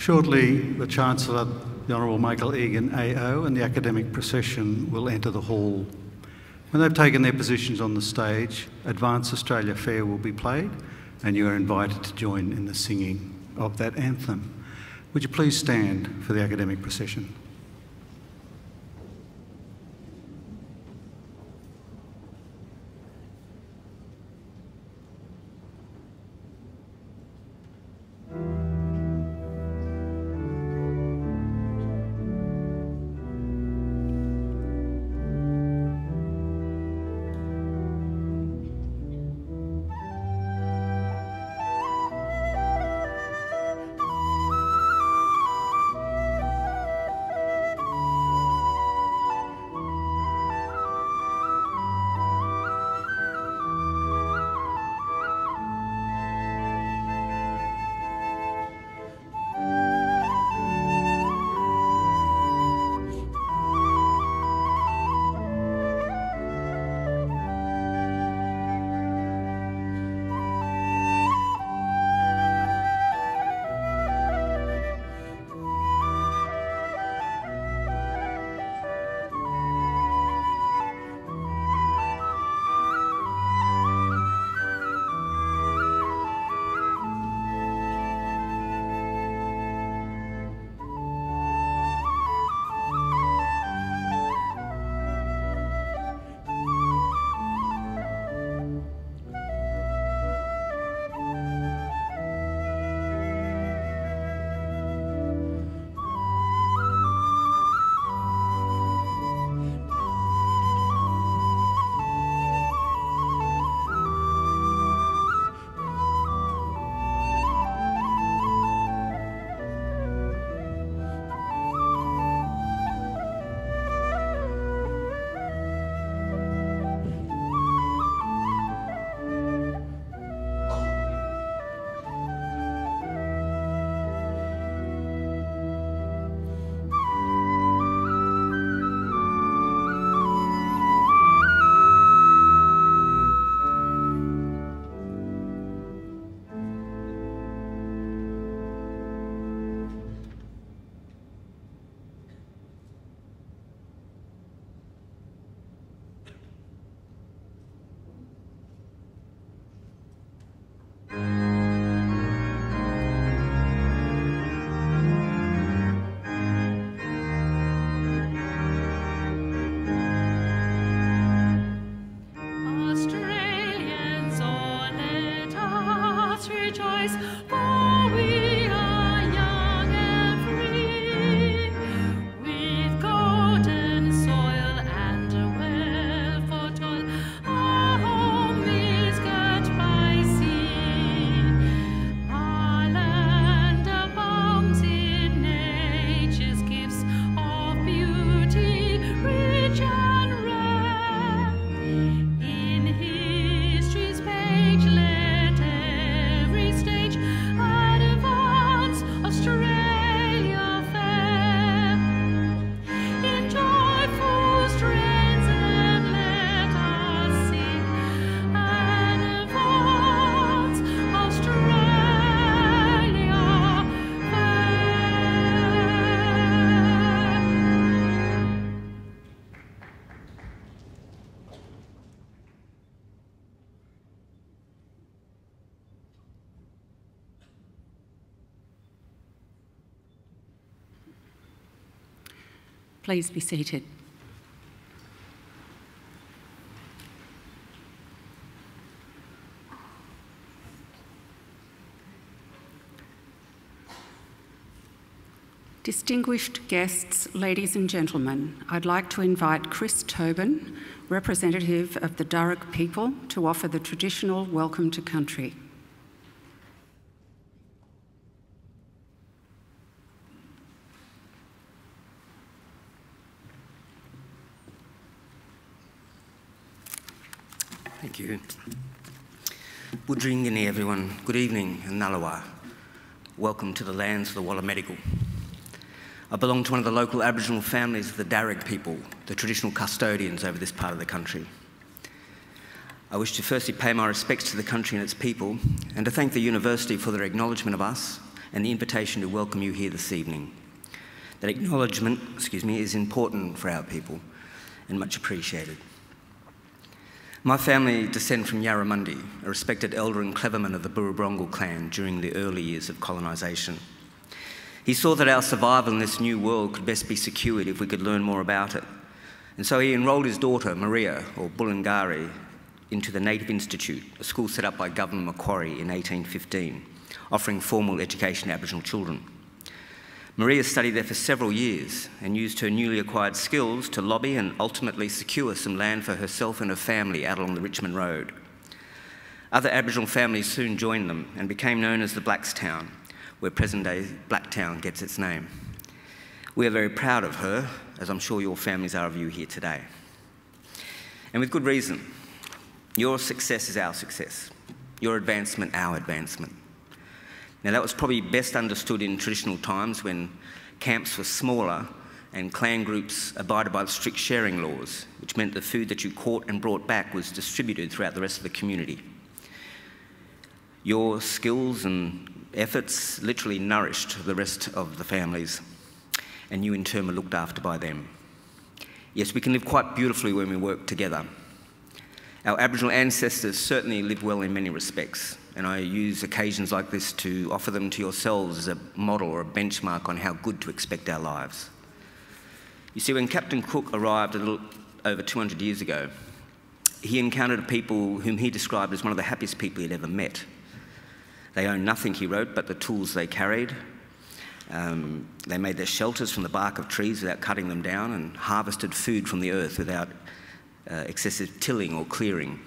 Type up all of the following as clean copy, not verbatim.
Shortly, the Chancellor, the Honourable Michael Egan AO, and the academic procession will enter the hall. When they've taken their positions on the stage, Advance Australia Fair will be played, and you are invited to join in the singing of that anthem. Would you please stand for the academic procession? Please be seated. Distinguished guests, ladies and gentlemen, I'd like to invite Chris Tobin, representative of the Darug people, to offer the traditional welcome to country. Thank you. Budringini, everyone. Good evening, and Nalawa. Welcome to the lands of the Wallamedigal. I belong to one of the local Aboriginal families of the Darug people, the traditional custodians over this part of the country. I wish to firstly pay my respects to the country and its people, and to thank the University for their acknowledgement of us and the invitation to welcome you here this evening. That acknowledgement, is important for our people and much appreciated. My family descend from Yarramundi, a respected elder and cleverman of the Burrabrongal clan during the early years of colonisation. He saw that our survival in this new world could best be secured if we could learn more about it. And so he enrolled his daughter, Maria, or Bulgari, into the Native Institute, a school set up by Governor Macquarie in 1815, offering formal education to Aboriginal children. Maria studied there for several years and used her newly acquired skills to lobby and ultimately secure some land for herself and her family out along the Richmond Road. Other Aboriginal families soon joined them and became known as the Blackstown, where present-day Blacktown gets its name. We are very proud of her, as I'm sure your families are of you here today. And with good reason. Your success is our success. Your advancement, our advancement. Now, that was probably best understood in traditional times when camps were smaller and clan groups abided by the strict sharing laws, which meant the food that you caught and brought back was distributed throughout the rest of the community. Your skills and efforts literally nourished the rest of the families, and you in turn were looked after by them. Yes, we can live quite beautifully when we work together. Our Aboriginal ancestors certainly lived well in many respects, and I use occasions like this to offer them to yourselves as a model or a benchmark on how good to expect our lives. You see, when Captain Cook arrived a little over 200 years ago, he encountered a people whom he described as one of the happiest people he'd ever met. They owned nothing, he wrote, but the tools they carried. They made their shelters from the bark of trees without cutting them down and harvested food from the earth without excessive tilling or clearing.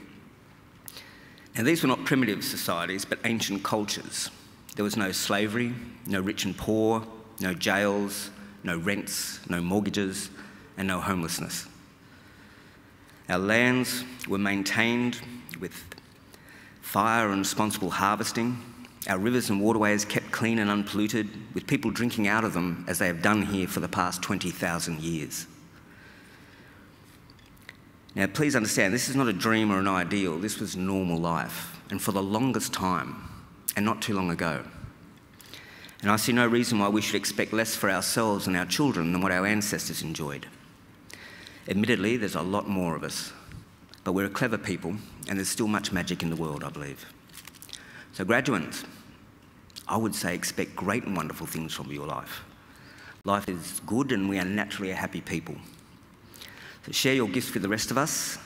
Now, these were not primitive societies, but ancient cultures. There was no slavery, no rich and poor, no jails, no rents, no mortgages, and no homelessness. Our lands were maintained with fire and responsible harvesting. Our rivers and waterways kept clean and unpolluted, with people drinking out of them as they have done here for the past 20,000 years. Now, please understand, this is not a dream or an ideal. This was normal life, and for the longest time, and not too long ago. And I see no reason why we should expect less for ourselves and our children than what our ancestors enjoyed. Admittedly, there's a lot more of us, but we're a clever people, and there's still much magic in the world, I believe. So graduates, I would say expect great and wonderful things from your life. Life is good, and we are naturally a happy people. So share your gifts with the rest of us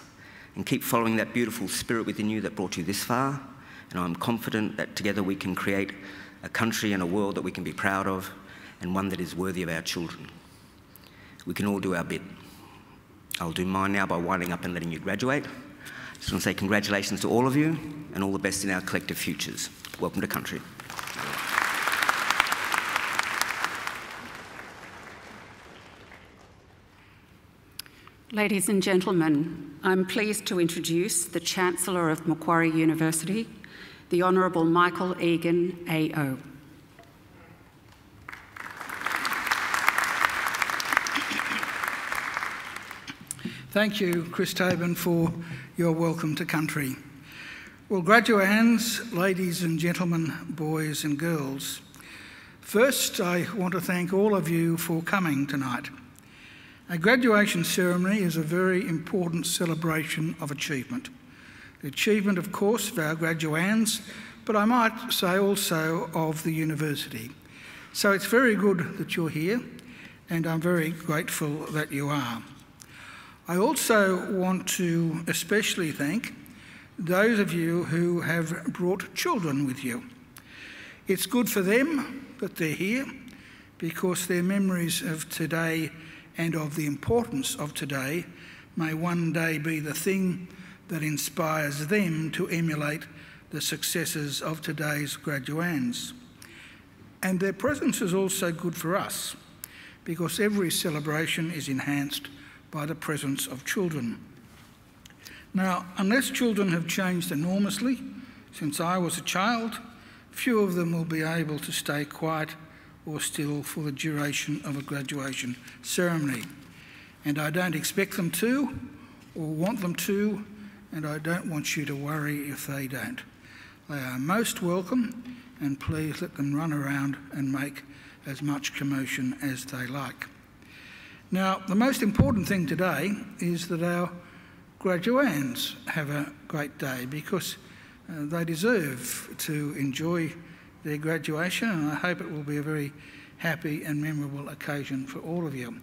and keep following that beautiful spirit within you that brought you this far. And I'm confident that together we can create a country and a world that we can be proud of, and one that is worthy of our children. We can all do our bit. I'll do mine now by winding up and letting you graduate. I just want to say congratulations to all of you and all the best in our collective futures. Welcome to country. Ladies and gentlemen, I'm pleased to introduce the Chancellor of Macquarie University, the Honourable Michael Egan, AO. Thank you, Chris Tobin, for your welcome to country. Well, graduands, ladies and gentlemen, boys and girls, first I want to thank all of you for coming tonight. A graduation ceremony is a very important celebration of achievement. The achievement, of course, of our graduands, but I might say also of the university. So it's very good that you're here, and I'm very grateful that you are. I also want to especially thank those of you who have brought children with you. It's good for them that they're here, because their memories of today and of the importance of today may one day be the thing that inspires them to emulate the successes of today's graduands. And their presence is also good for us, because every celebration is enhanced by the presence of children. Now, unless children have changed enormously since I was a child, few of them will be able to stay quiet or still for the duration of a graduation ceremony. And I don't expect them to, or want them to, and I don't want you to worry if they don't. They are most welcome, and please let them run around and make as much commotion as they like. Now, the most important thing today is that our graduands have a great day, because they deserve to enjoy their graduation, and I hope it will be a very happy and memorable occasion for all of you.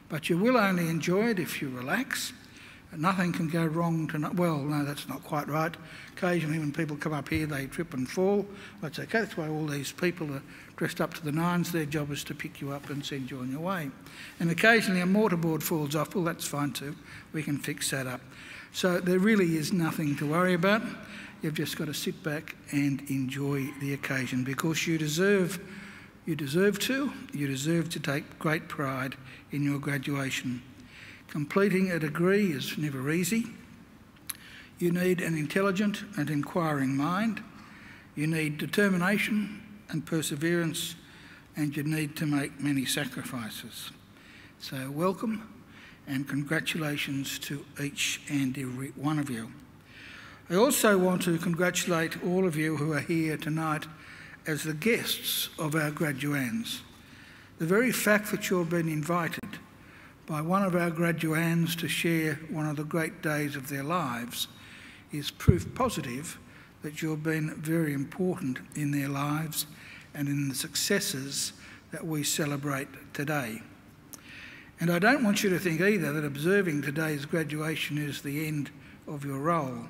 But you will only enjoy it if you relax. Nothing can go wrong tonight. Well, no, that's not quite right. Occasionally when people come up here, they trip and fall. That's okay. That's why all these people are dressed up to the nines. Their job is to pick you up and send you on your way. And occasionally a mortarboard falls off. Well, that's fine too. We can fix that up. So there really is nothing to worry about. You've just got to sit back and enjoy the occasion, because you deserve to take great pride in your graduation. Completing a degree is never easy. You need an intelligent and inquiring mind. You need determination and perseverance, and you need to make many sacrifices. So welcome and congratulations to each and every one of you. I also want to congratulate all of you who are here tonight as the guests of our graduands. The very fact that you've been invited by one of our graduands to share one of the great days of their lives is proof positive that you've been very important in their lives and in the successes that we celebrate today. And I don't want you to think either that observing today's graduation is the end of your role.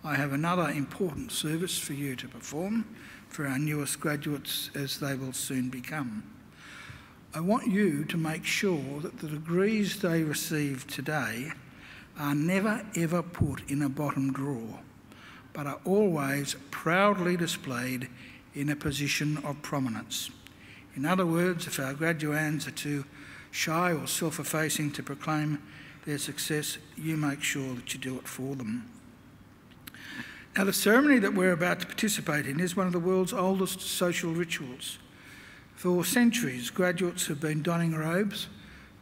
I have another important service for you to perform for our newest graduates, as they will soon become. I want you to make sure that the degrees they receive today are never ever put in a bottom drawer, but are always proudly displayed in a position of prominence. In other words, if our graduands are too shy or self-effacing to proclaim their success, you make sure that you do it for them. Now, the ceremony that we're about to participate in is one of the world's oldest social rituals. For centuries, graduates have been donning robes,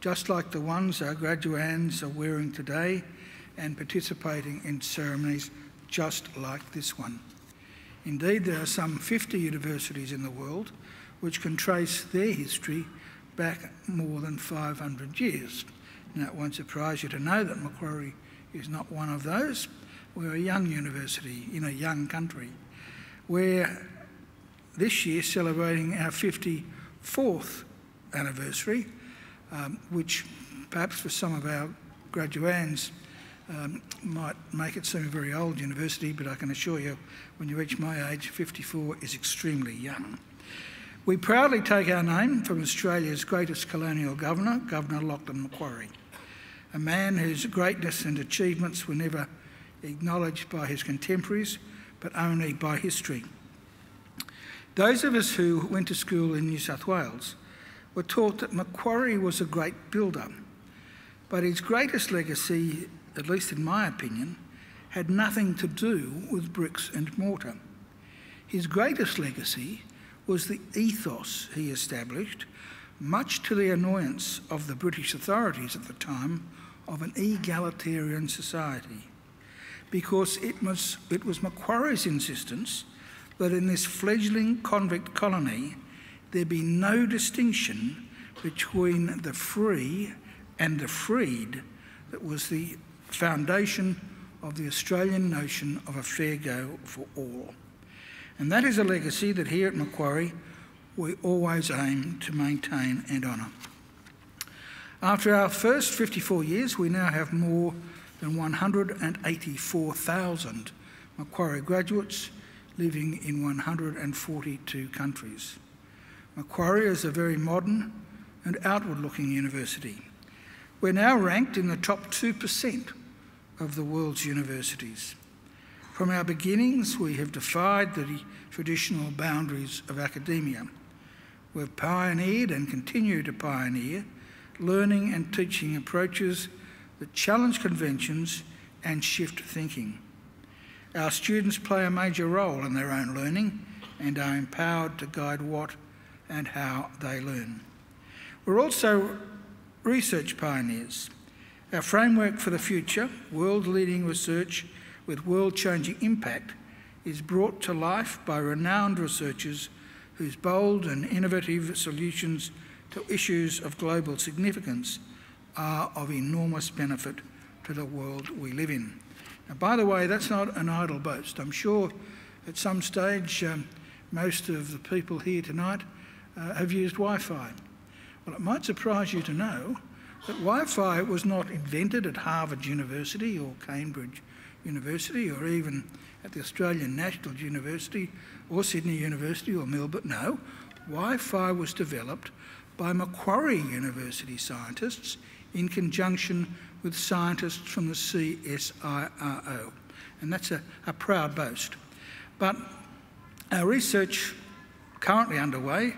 just like the ones our graduands are wearing today, and participating in ceremonies just like this one. Indeed, there are some 50 universities in the world which can trace their history back more than 500 years. Now, it won't surprise you to know that Macquarie is not one of those. We're a young university in a young country. We're this year celebrating our 54th anniversary, which perhaps for some of our graduands might make it seem a very old university, but I can assure you, when you reach my age, 54 is extremely young. We proudly take our name from Australia's greatest colonial governor, Governor Lachlan Macquarie, a man whose greatness and achievements were never acknowledged by his contemporaries, but only by history. Those of us who went to school in New South Wales were taught that Macquarie was a great builder, but his greatest legacy, at least in my opinion, had nothing to do with bricks and mortar. His greatest legacy was the ethos he established, much to the annoyance of the British authorities at the time, of an egalitarian society. Because it was Macquarie's insistence that in this fledgling convict colony there be no distinction between the free and the freed that was the foundation of the Australian notion of a fair go for all. And that is a legacy that here at Macquarie we always aim to maintain and honour. After our first 54 years, we now have more than 184,000 Macquarie graduates living in 142 countries. Macquarie is a very modern and outward-looking university. We're now ranked in the top 2% of the world's universities. From our beginnings, we have defied the traditional boundaries of academia. We've pioneered and continue to pioneer learning and teaching approaches that challenge conventions and shift thinking. Our students play a major role in their own learning and are empowered to guide what and how they learn. We're also research pioneers. Our framework for the future, world-leading research with world-changing impact, is brought to life by renowned researchers whose bold and innovative solutions to issues of global significance are of enormous benefit to the world we live in. Now, by the way, that's not an idle boast. I'm sure at some stage most of the people here tonight have used Wi-Fi. Well, it might surprise you to know that Wi-Fi was not invented at Harvard University or Cambridge University or even at the Australian National University or Sydney University or Melbourne. No, Wi-Fi was developed by Macquarie University scientists in conjunction with scientists from the CSIRO. And that's a proud boast. But our research currently underway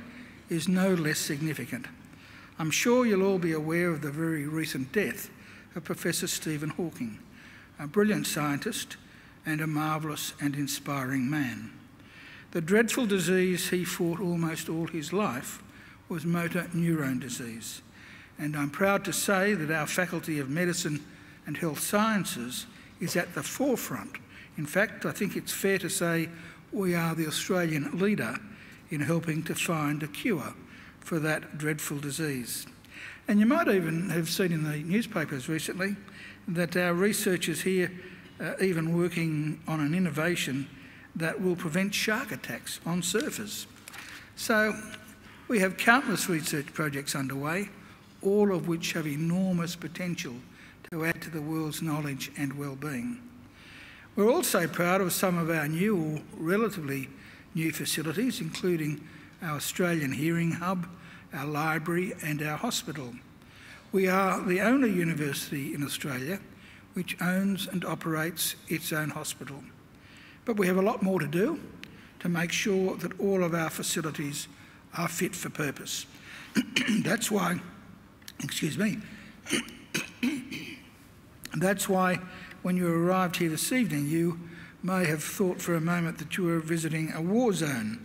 is no less significant. I'm sure you'll all be aware of the very recent death of Professor Stephen Hawking, a brilliant scientist and a marvellous and inspiring man. The dreadful disease he fought almost all his life was motor neurone disease, and I'm proud to say that our Faculty of Medicine and Health Sciences is at the forefront. In fact, I think it's fair to say we are the Australian leader in helping to find a cure for that dreadful disease. And you might even have seen in the newspapers recently that our researchers here are even working on an innovation that will prevent shark attacks on surfers. So we have countless research projects underway, all of which have enormous potential to add to the world's knowledge and well-being. We're also proud of some of our new or relatively new facilities, including our Australian Hearing Hub, our library and our hospital. We are the only university in Australia which owns and operates its own hospital. But we have a lot more to do to make sure that all of our facilities are fit for purpose. That's why, that's why when you arrived here this evening, you may have thought for a moment that you were visiting a war zone.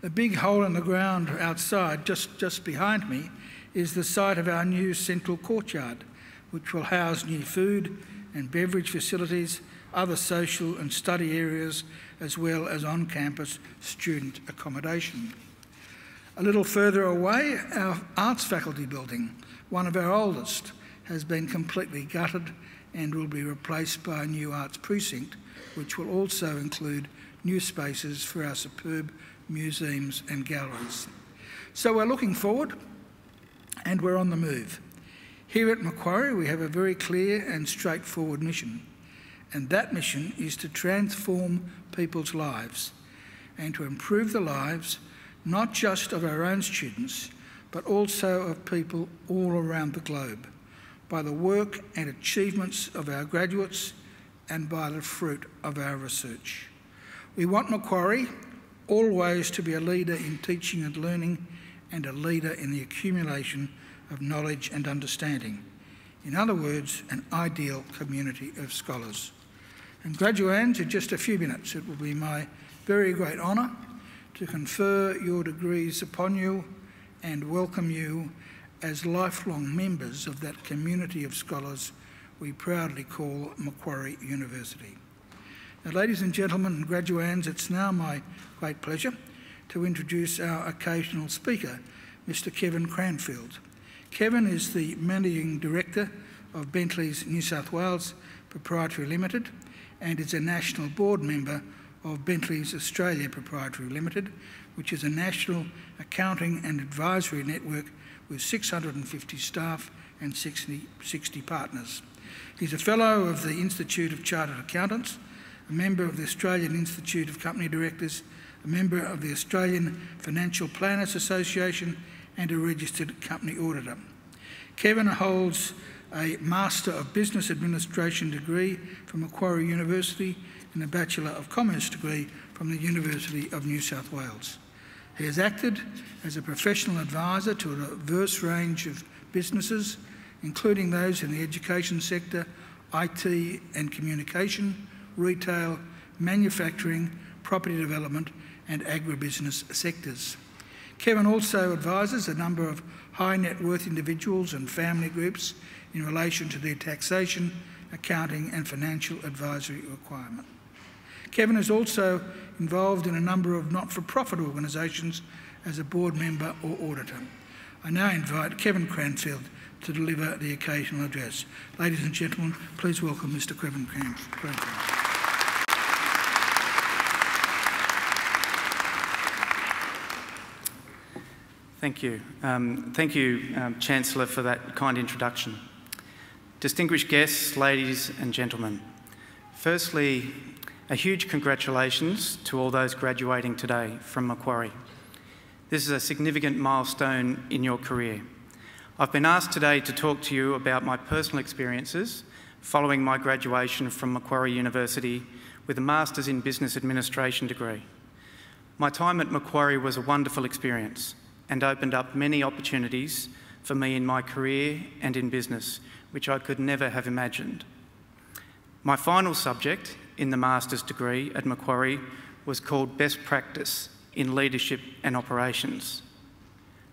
The big hole in the ground outside, just behind me, is the site of our new central courtyard, which will house new food and beverage facilities, other social and study areas, as well as on-campus student accommodation. A little further away, our arts faculty building, one of our oldest, has been completely gutted and will be replaced by a new arts precinct, which will also include new spaces for our superb museums and galleries. So we're looking forward and we're on the move. Here at Macquarie we have a very clear and straightforward mission, and that mission is to transform people's lives and to improve the lives not just of our own students but also of people all around the globe by the work and achievements of our graduates and by the fruit of our research. We want Macquarie always to be a leader in teaching and learning and a leader in the accumulation of knowledge and understanding. In other words, an ideal community of scholars. And graduands, in just a few minutes, it will be my very great honour to confer your degrees upon you and welcome you as lifelong members of that community of scholars we proudly call Macquarie University. Now, ladies and gentlemen and graduands, it's now my great pleasure to introduce our occasional speaker, Mr. Kevin Cranfield. Kevin is the Managing Director of Bentley's New South Wales Proprietary Limited and is a national board member of Bentley's Australia Proprietary Limited, which is a national accounting and advisory network with 650 staff and 60 partners. He's a Fellow of the Institute of Chartered Accountants, a member of the Australian Institute of Company Directors, a member of the Australian Financial Planners Association and a registered company auditor. Kevin holds a Master of Business Administration degree from Macquarie University and a Bachelor of Commerce degree from the University of New South Wales. He has acted as a professional advisor to a diverse range of businesses, including those in the education sector, IT and communication, retail, manufacturing, property development and agribusiness sectors. Kevin also advises a number of high net worth individuals and family groups in relation to their taxation, accounting and financial advisory requirement. Kevin is also involved in a number of not-for-profit organisations as a board member or auditor. I now invite Kevin Cranfield to deliver the occasional address. Ladies and gentlemen, please welcome Mr. Kevin Cranfield. Thank you. Thank you, Chancellor, for that kind introduction. Distinguished guests, ladies and gentlemen, firstly, a huge congratulations to all those graduating today from Macquarie. This is a significant milestone in your career. I've been asked today to talk to you about my personal experiences following my graduation from Macquarie University with a Masters in Business Administration degree. My time at Macquarie was a wonderful experience and opened up many opportunities for me in my career and in business, which I could never have imagined. My final subject in the Master's degree at Macquarie was called Best Practice in Leadership and Operations.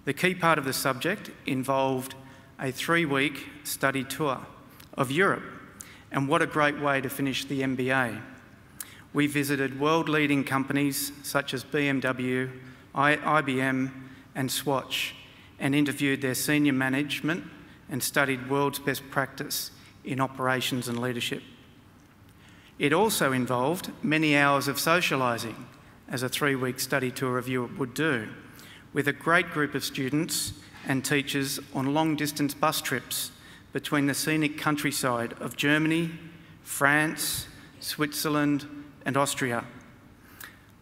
The key part of the subject involved a 3-week study tour of Europe, and what a great way to finish the MBA. We visited world-leading companies such as BMW, IBM and Swatch, and interviewed their senior management and studied world's best practice in operations and leadership. It also involved many hours of socialising, as a 3-week study tour of Europe would do, with a great group of students and teachers on long-distance bus trips between the scenic countryside of Germany, France, Switzerland and Austria.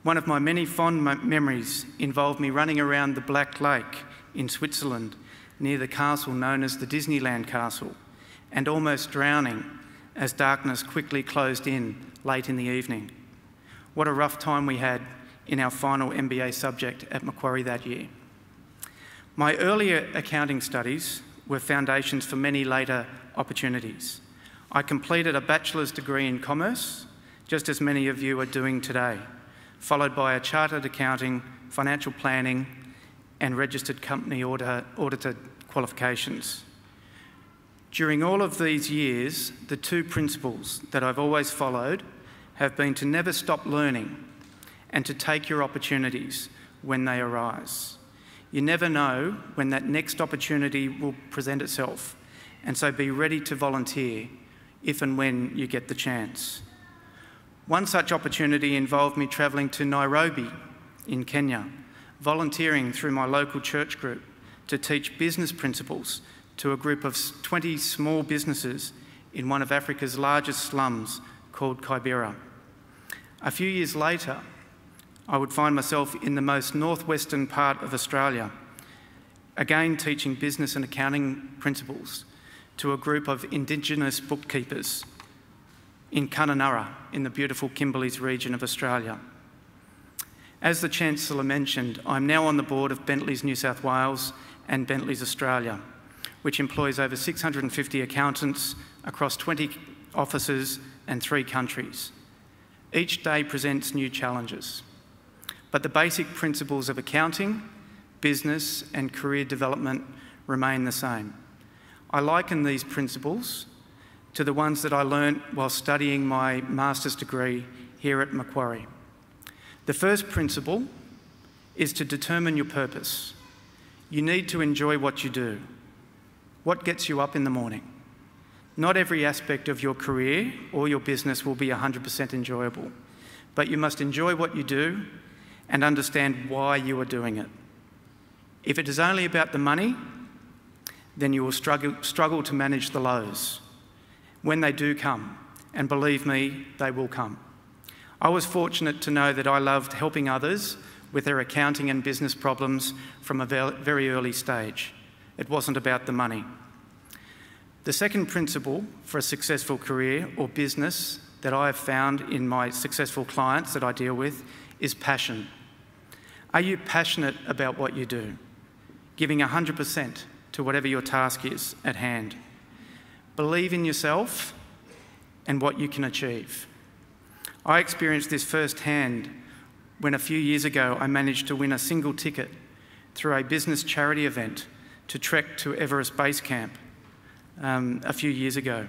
One of my many fond memories involved me running around the Black Lake in Switzerland near the castle known as the Disneyland Castle, and almost drowning as darkness quickly closed in late in the evening. What a rough time we had in our final MBA subject at Macquarie that year. My earlier accounting studies were foundations for many later opportunities. I completed a bachelor's degree in commerce, just as many of you are doing today, followed by a chartered accounting, financial planning and registered company auditor qualifications. During all of these years, the 2 principles that I've always followed have been to never stop learning and to take your opportunities when they arise. You never know when that next opportunity will present itself, and so be ready to volunteer if and when you get the chance. One such opportunity involved me travelling to Nairobi in Kenya, volunteering through my local church group to teach business principles to a group of 20 small businesses in one of Africa's largest slums called Kibera. A few years later, I would find myself in the most northwestern part of Australia, again teaching business and accounting principles to a group of Indigenous bookkeepers in Kununurra, in the beautiful Kimberleys region of Australia. As the Chancellor mentioned, I'm now on the board of Bentley's New South Wales and Bentley's Australia, which employs over 650 accountants across 20 offices and 3 countries. Each day presents new challenges, but the basic principles of accounting, business and career development remain the same. I liken these principles to the ones that I learnt while studying my master's degree here at Macquarie. The first principle is to determine your purpose. You need to enjoy what you do. What gets you up in the morning? Not every aspect of your career or your business will be 100% enjoyable, but you must enjoy what you do and understand why you are doing it. If it is only about the money, then you will struggle to manage the lows when they do come, and believe me, they will come. I was fortunate to know that I loved helping others with their accounting and business problems from a very early stage. It wasn't about the money. The second principle for a successful career or business that I have found in my successful clients that I deal with is passion. Are you passionate about what you do? Giving 100% to whatever your task is at hand. Believe in yourself and what you can achieve. I experienced this firsthand when a few years ago I managed to win a single ticket through a business charity event to trek to Everest Base Camp a few years ago.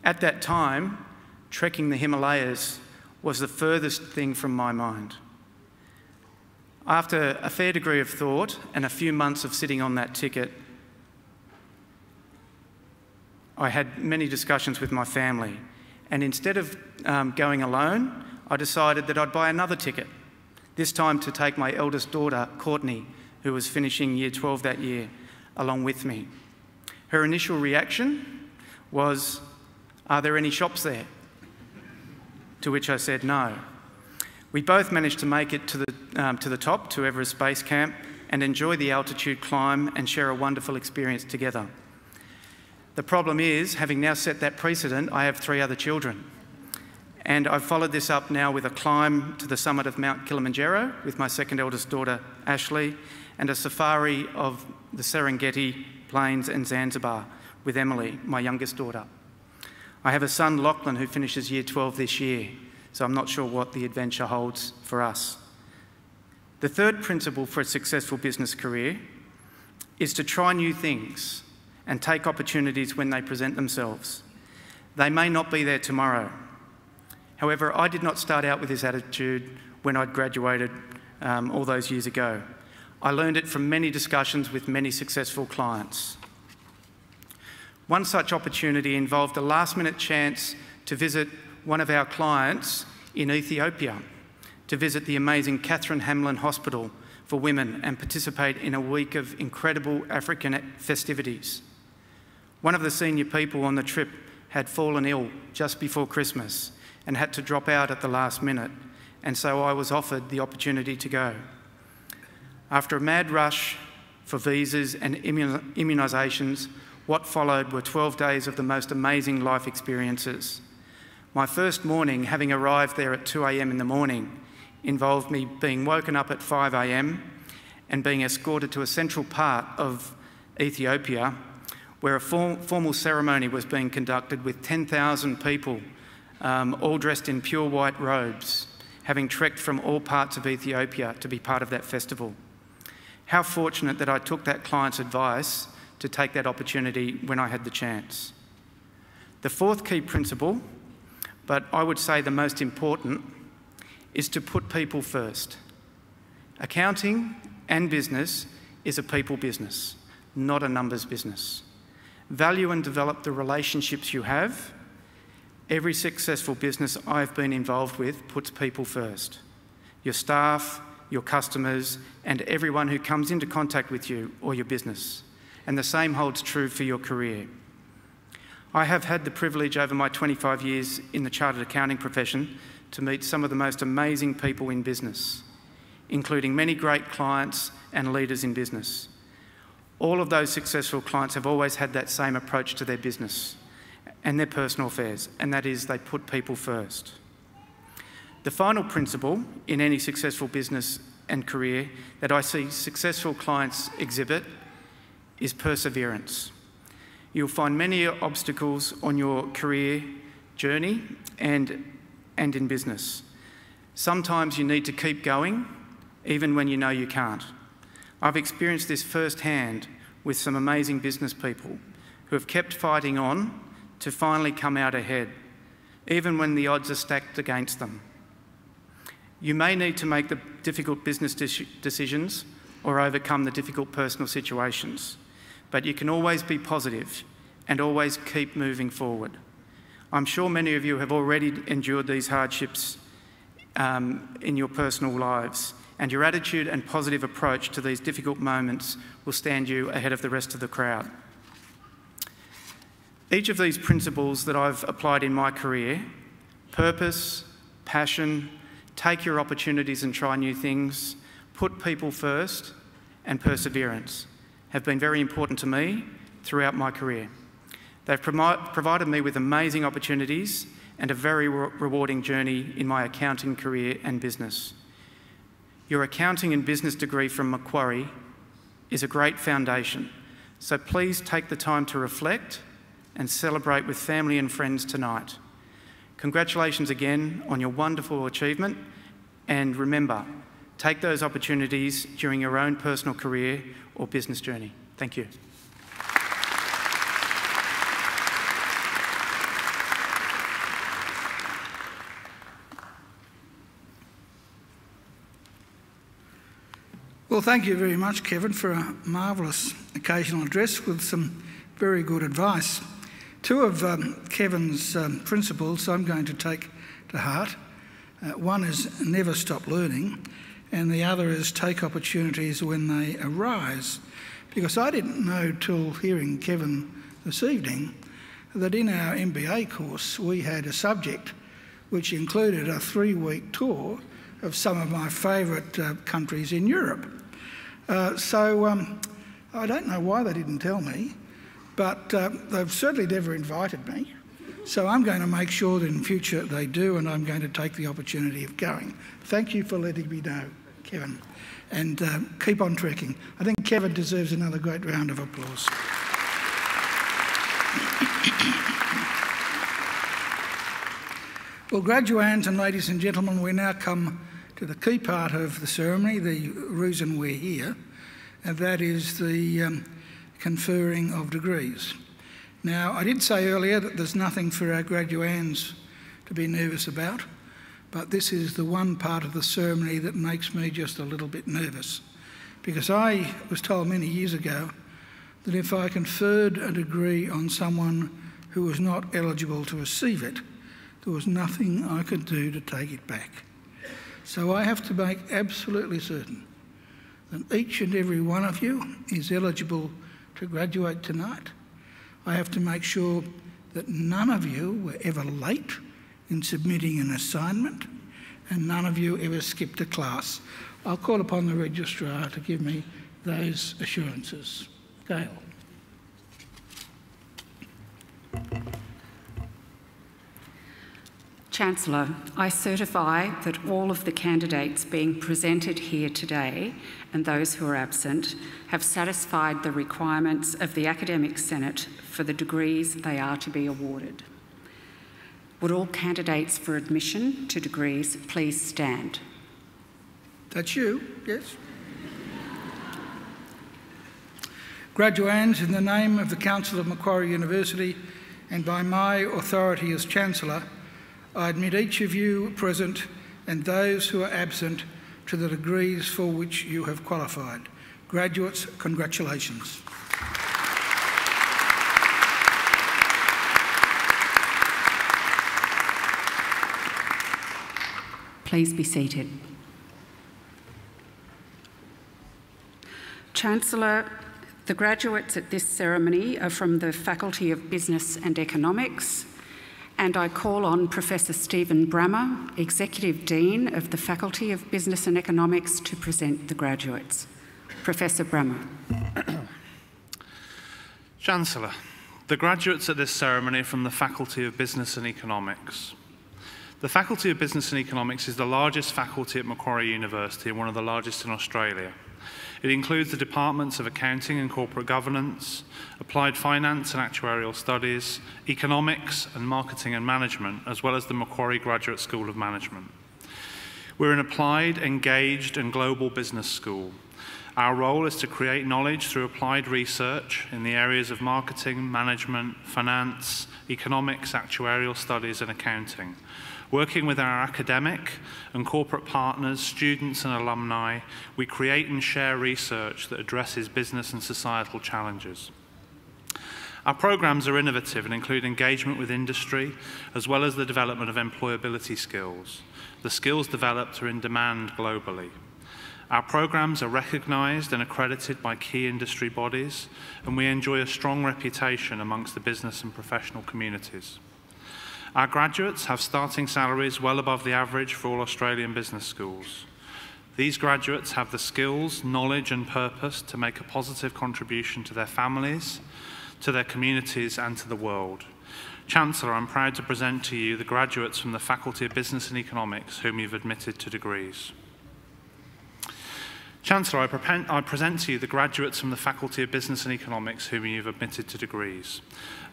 At that time, trekking the Himalayas was the furthest thing from my mind. After a fair degree of thought and a few months of sitting on that ticket, I had many discussions with my family, and instead of going alone, I decided that I'd buy another ticket, this time to take my eldest daughter, Courtney, who was finishing Year 12 that year, along with me. Her initial reaction was, "Are there any shops there?" To which I said no. We both managed to make it to the top, to Everest Base Camp, and enjoy the altitude climb and share a wonderful experience together. The problem is, having now set that precedent, I have 3 other children. And I've followed this up now with a climb to the summit of Mount Kilimanjaro with my second eldest daughter, Ashley, and a safari of the Serengeti Plains and Zanzibar with Emily, my youngest daughter. I have a son, Lachlan, who finishes Year 12 this year, so I'm not sure what the adventure holds for us. The third principle for a successful business career is to try new things and take opportunities when they present themselves. They may not be there tomorrow. However, I did not start out with this attitude when I'd graduated all those years ago. I learned it from many discussions with many successful clients. One such opportunity involved a last-minute chance to visit one of our clients in Ethiopia, to visit the amazing Catherine Hamlin Hospital for Women and participate in a week of incredible African festivities. One of the senior people on the trip had fallen ill just before Christmas and had to drop out at the last minute, and so I was offered the opportunity to go. After a mad rush for visas and immunisations, what followed were 12 days of the most amazing life experiences. My first morning, having arrived there at 2 a.m. in the morning, involved me being woken up at 5 a.m. and being escorted to a central part of Ethiopia where a formal ceremony was being conducted with 10,000 people, all dressed in pure white robes, having trekked from all parts of Ethiopia to be part of that festival. How fortunate that I took that client's advice to take that opportunity when I had the chance. The fourth key principle, but I would say the most important, is to put people first. Accounting and business is a people business, not a numbers business. Value and develop the relationships you have. Every successful business I've been involved with puts people first. Your staff, your customers, and everyone who comes into contact with you or your business. And the same holds true for your career. I have had the privilege over my 25 years in the chartered accounting profession to meet some of the most amazing people in business, including many great clients and leaders in business. All of those successful clients have always had that same approach to their business and their personal affairs, and that is they put people first. The final principle in any successful business and career that I see successful clients exhibit is perseverance. You'll find many obstacles on your career journey and in business. Sometimes you need to keep going, even when you know you can't. I've experienced this firsthand with some amazing business people who have kept fighting on to finally come out ahead, even when the odds are stacked against them. You may need to make the difficult business decisions or overcome the difficult personal situations, but you can always be positive and always keep moving forward. I'm sure many of you have already endured these hardships in your personal lives, and your attitude and positive approach to these difficult moments will stand you ahead of the rest of the crowd. Each of these principles that I've applied in my career, purpose, passion, take your opportunities and try new things, put people first, and perseverance, have been very important to me throughout my career. They've provided me with amazing opportunities and a very rewarding journey in my accounting career and business. Your accounting and business degree from Macquarie is a great foundation, so please take the time to reflect and celebrate with family and friends tonight. Congratulations again on your wonderful achievement, and remember, take those opportunities during your own personal career or business journey. Thank you. Well, thank you very much, Kevin, for a marvellous occasional address with some very good advice. Two of Kevin's principles I'm going to take to heart. One is never stop learning, and the other is take opportunities when they arise. Because I didn't know till hearing Kevin this evening that in our MBA course we had a subject which included a 3-week tour of some of my favourite countries in Europe. So I don't know why they didn't tell me, but they've certainly never invited me. So I'm going to make sure that in future they do, and I'm going to take the opportunity of going. Thank you for letting me know, Kevin, and keep on trekking. I think Kevin deserves another great round of applause. Well, graduands and ladies and gentlemen, we now come to the key part of the ceremony, the reason we're here, and that is the conferring of degrees. Now, I did say earlier that there's nothing for our graduands to be nervous about, but this is the one part of the ceremony that makes me just a little bit nervous, because I was told many years ago that if I conferred a degree on someone who was not eligible to receive it, there was nothing I could do to take it back. So I have to make absolutely certain that each and every one of you is eligible to graduate tonight. I have to make sure that none of you were ever late in submitting an assignment, and none of you ever skipped a class. I'll call upon the registrar to give me those assurances. Gail. Chancellor, I certify that all of the candidates being presented here today and those who are absent have satisfied the requirements of the Academic Senate for the degrees they are to be awarded. Would all candidates for admission to degrees please stand? That's you, yes. Graduands, in the name of the Council of Macquarie University and by my authority as Chancellor, I admit each of you present and those who are absent to the degrees for which you have qualified. Graduates, congratulations. Please be seated. Chancellor, the graduates at this ceremony are from the Faculty of Business and Economics, and I call on Professor Stephen Brammer, Executive Dean of the Faculty of Business and Economics, to present the graduates. Professor Brammer. Chancellor, the graduates at this ceremony are from the Faculty of Business and Economics. The Faculty of Business and Economics is the largest faculty at Macquarie University and one of the largest in Australia. It includes the departments of Accounting and Corporate Governance, Applied Finance and Actuarial Studies, Economics and Marketing and Management, as well as the Macquarie Graduate School of Management. We're an applied, engaged and global business school. Our role is to create knowledge through applied research in the areas of marketing, management, finance, economics, actuarial studies and accounting. Working with our academic and corporate partners, students and alumni, we create and share research that addresses business and societal challenges. Our programs are innovative and include engagement with industry, as well as the development of employability skills. The skills developed are in demand globally. Our programs are recognised and accredited by key industry bodies, and we enjoy a strong reputation amongst the business and professional communities. Our graduates have starting salaries well above the average for all Australian business schools. These graduates have the skills, knowledge and purpose to make a positive contribution to their families, to their communities and to the world. Chancellor, I'm proud to present to you the graduates from the Faculty of Business and Economics whom you've admitted to degrees. Chancellor, I present to you the graduates from the Faculty of Business and Economics whom you've admitted to degrees.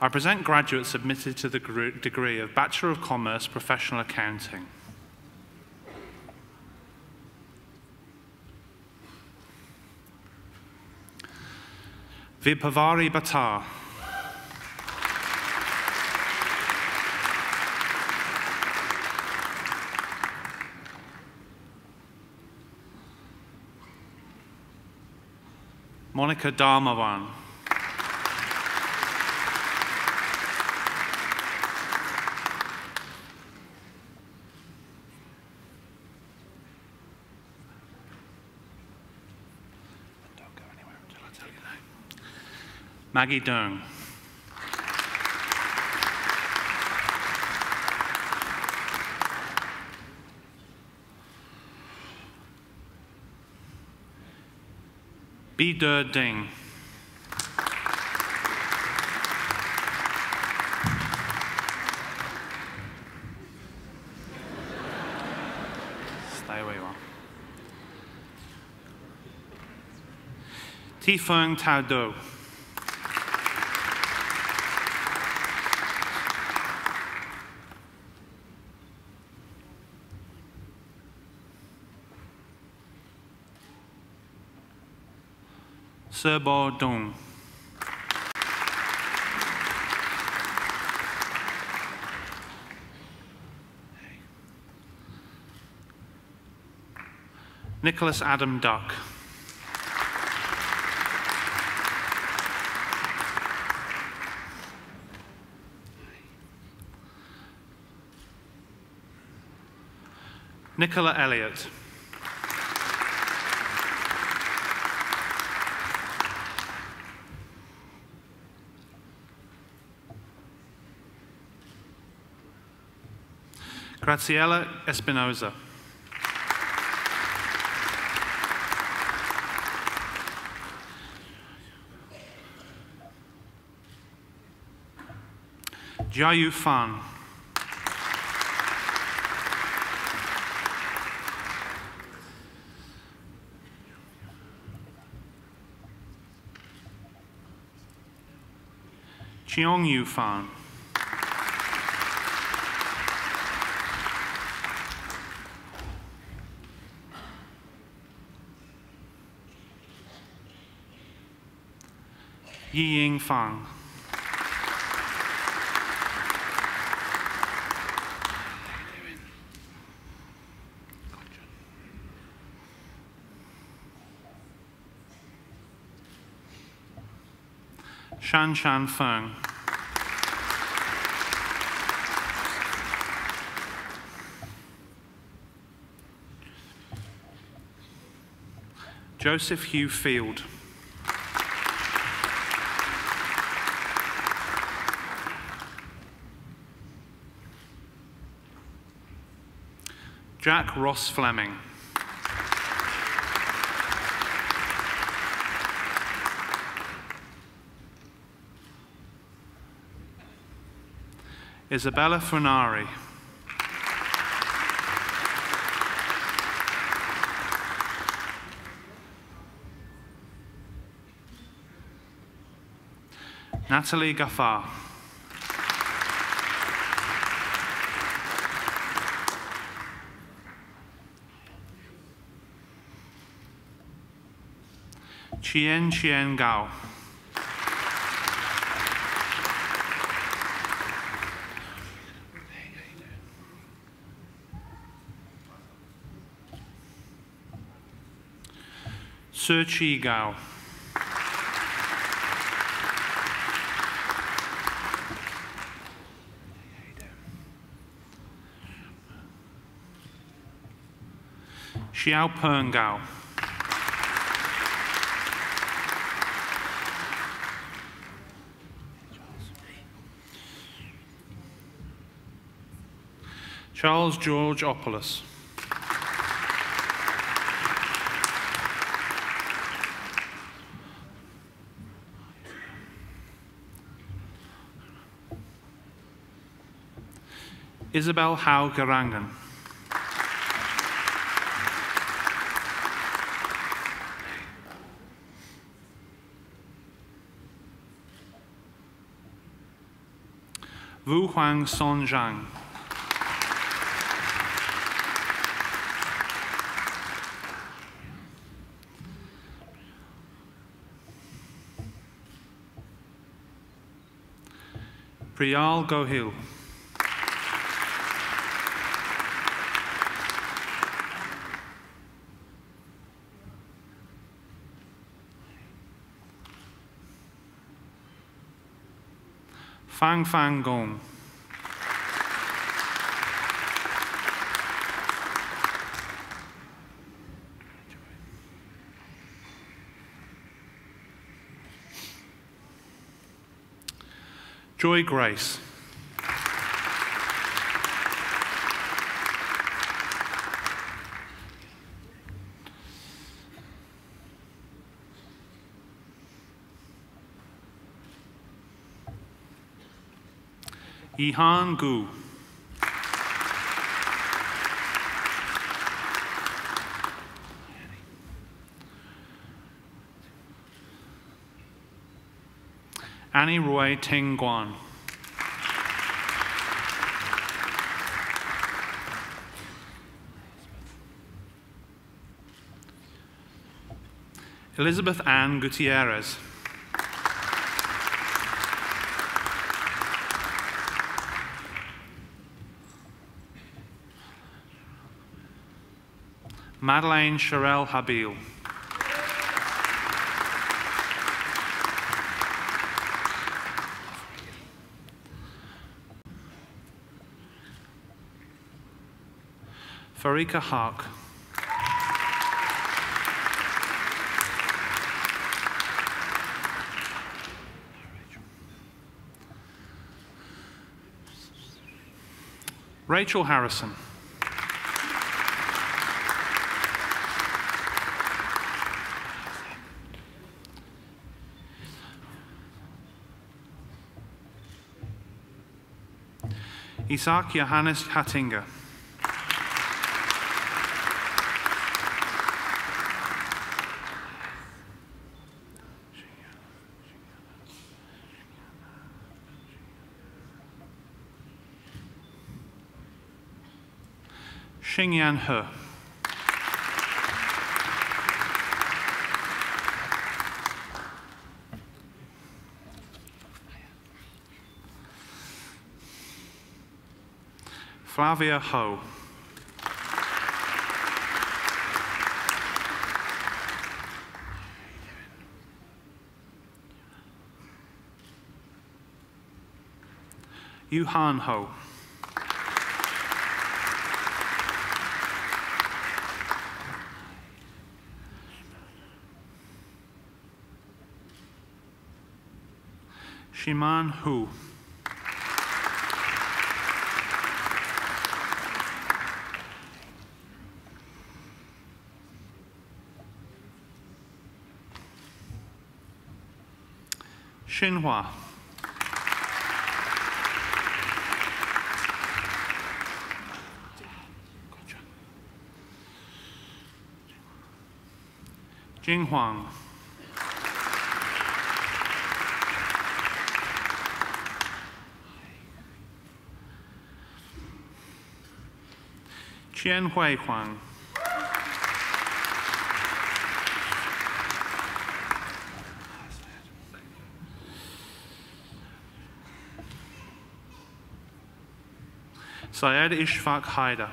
I present graduates admitted to the degree of Bachelor of Commerce Professional Accounting. Vipavari Bhattar. Monica Dharmawan. Don't go anywhere until I tell you that. Maggie Dung. Bi Ding. Stay where you are. Tifeng Tao Do. Serbo Dung. Nicholas Adam Duck. Nicola Elliott. Graciela Espinoza. Jiayu Fan. Cheong Yu Fan. Yi Ying Fang. Shan Shan Feng. Joseph Hugh Field. Jack Ross Fleming. Isabella Funari. Natalie Gaffar. Chien Gao. Sir Chi Gao. Xiao Peng Gao. Charles George Opolis. Isabel Hao Garangan. Wu Huang Son Zhang. Priyal Gohil. Fang Fang Gong. Joy Grace. Yihan Gu. Annie Roy Ting Guan. Elizabeth Ann Gutierrez. Madeleine Sherelle Habil. Farika Hark. Rachel Harrison. Isaac Johannes Hattinger. Xingyan He. Flavia Ho. Yuhan Ho. Shiman Hu. Xinhua. Jinghuang. Qianhui Huang. Syed Ishfaq Haider.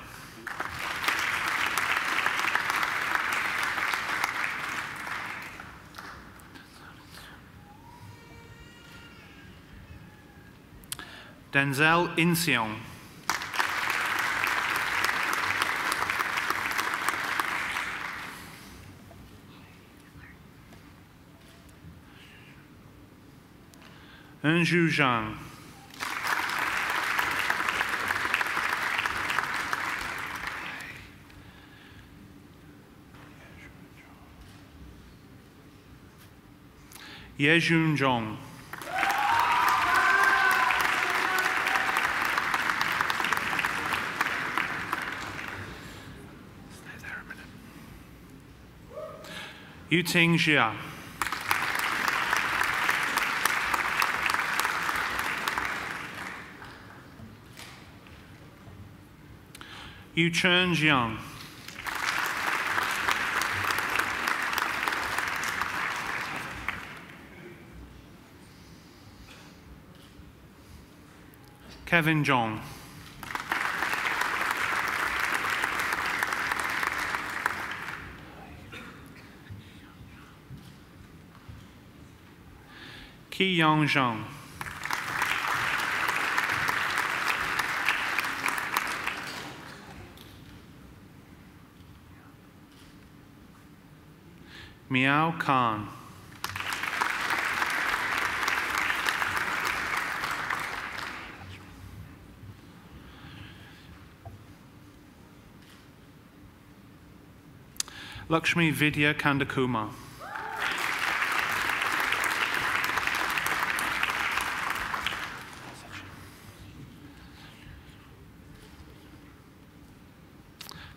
Denzel Inseong. Enju Zhang. Yejun Zhong. Stay there a minute. Yuting Jia. Yuchern Jiang. Kevin Zhong. Qi Yang Zhang. Miao Khan. Lakshmi Vidya Kandakumar.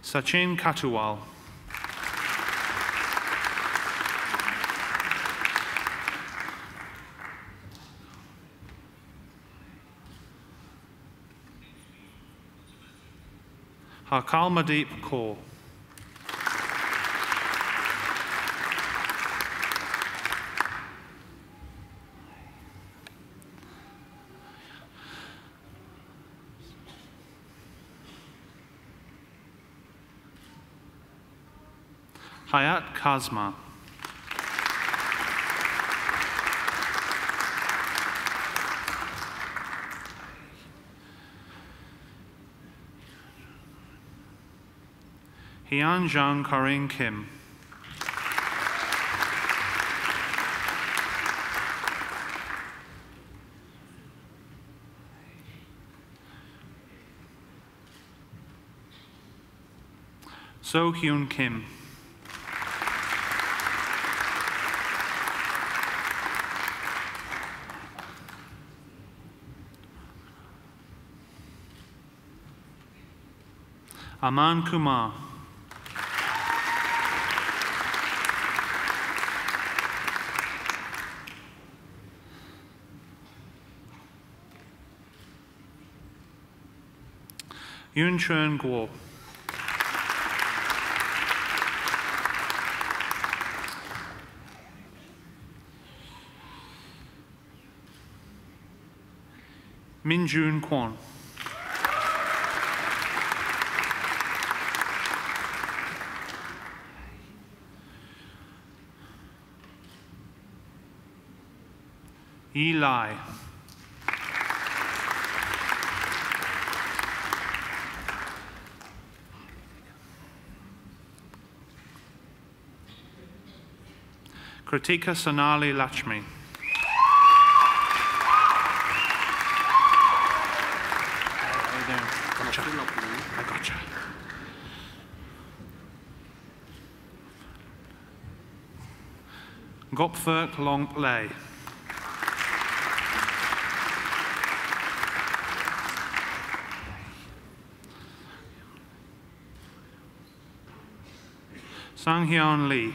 Sachin Katuwal. Harkal Madeep Kaur. Hayat Kazma. Hyun Jung Karin Kim. So Hyun Kim. Aman Kumar. Yun Chun Guo. Min Jun Kwon. Yi Lai. Kritika Sonali Lakshmi. How you doing? Gotcha. I gotcha. Gopthurk Long Lay. Sang Hyun Lee.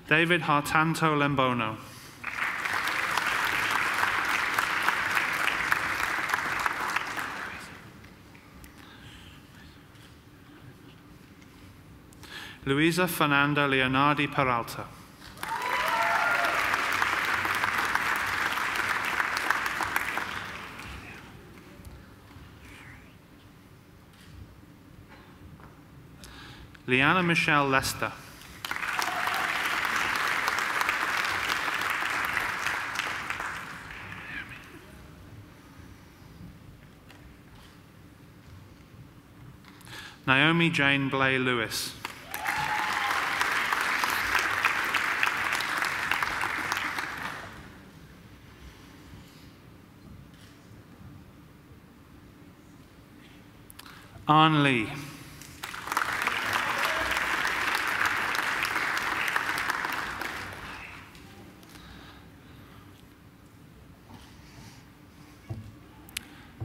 David Hartanto Lembono. Luisa Fernanda Leonardi Peralta. Liana Michelle Lester. Naomi Jane Blay Lewis. An Lee.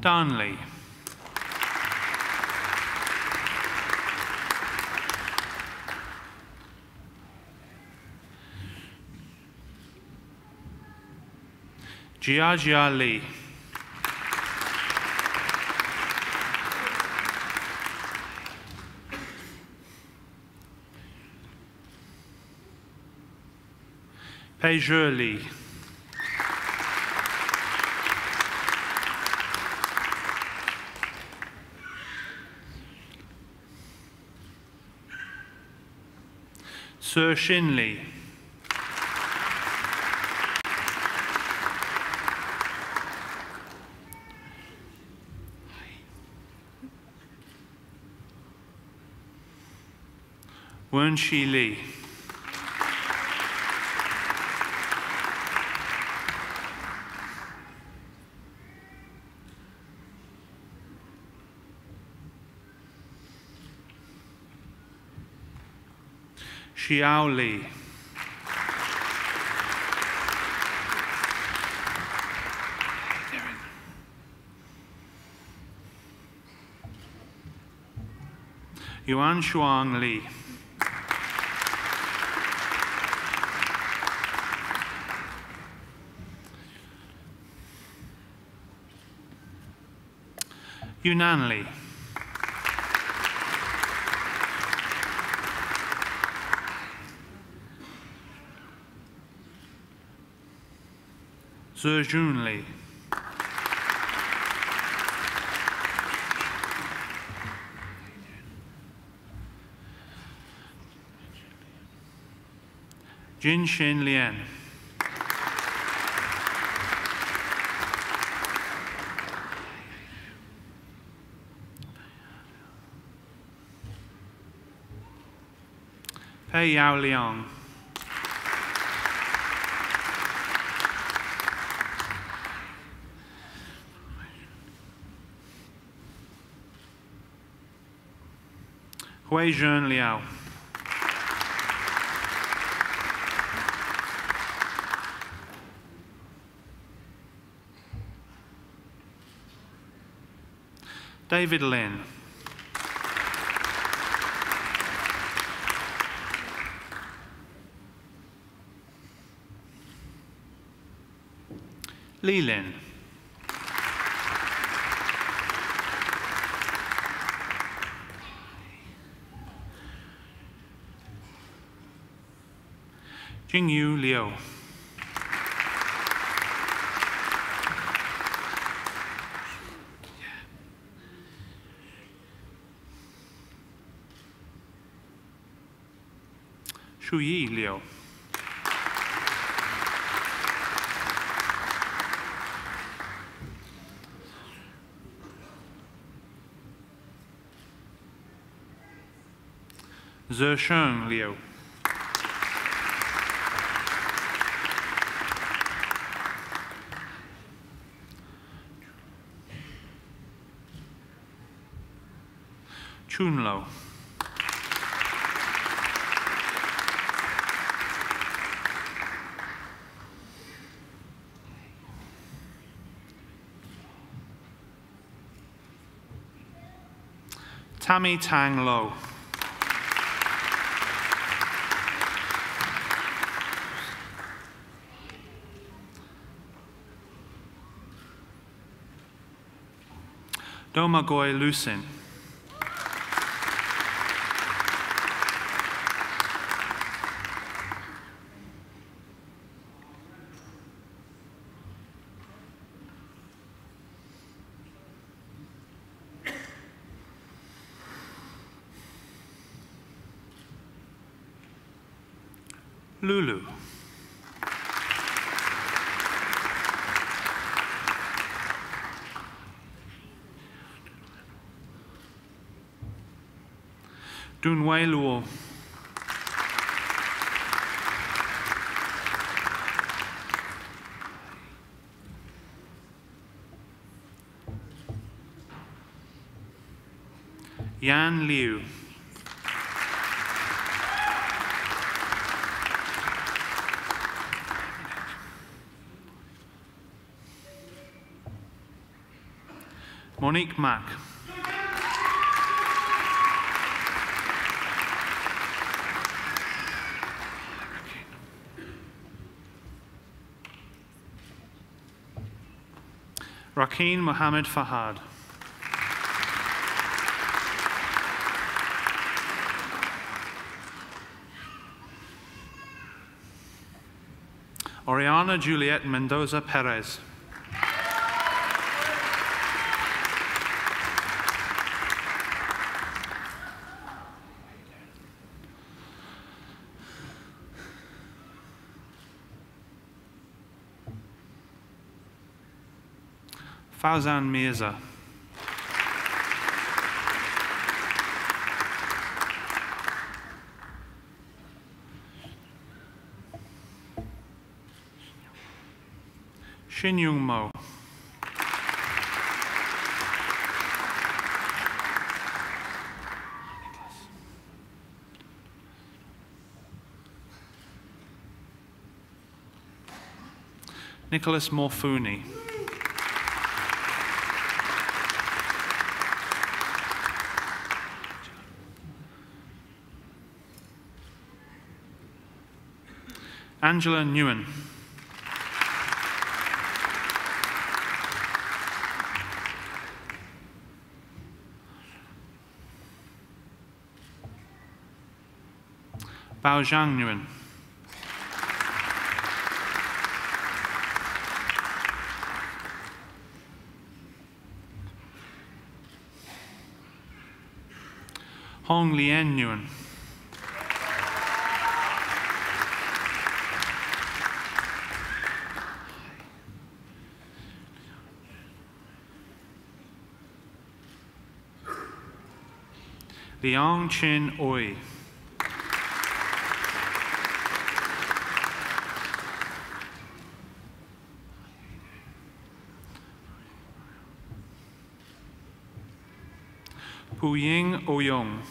Dan Lee. Jia Lee. Pei Lee. Sir Shin Lee. Wen-Shi Lee. Xiao Li. Yuan Shuang Li. Yunan Li. Zhejun Li. Jinshin Lian. Pei Yao Liang. Hui Zhen Liao. David Lin. Li Lin. Jingyu Liu. Shuyi Liu. Zhesheng Liu. Chunlo. Tammy Tang Lo. Domagoy Lucin. Lulu. Dunwei Luo. Yan Liu. Monique Mack. Rakeen Mohammed Fahad. Oriana Juliet Mendoza Perez. Fauzan Mirza. Shin Young Mo. Nicholas Morfuni. Angela Nguyen. Bao Zhang Nguyen. Hong Lien Nguyen. Liang Chin Oi. Puying Oyong.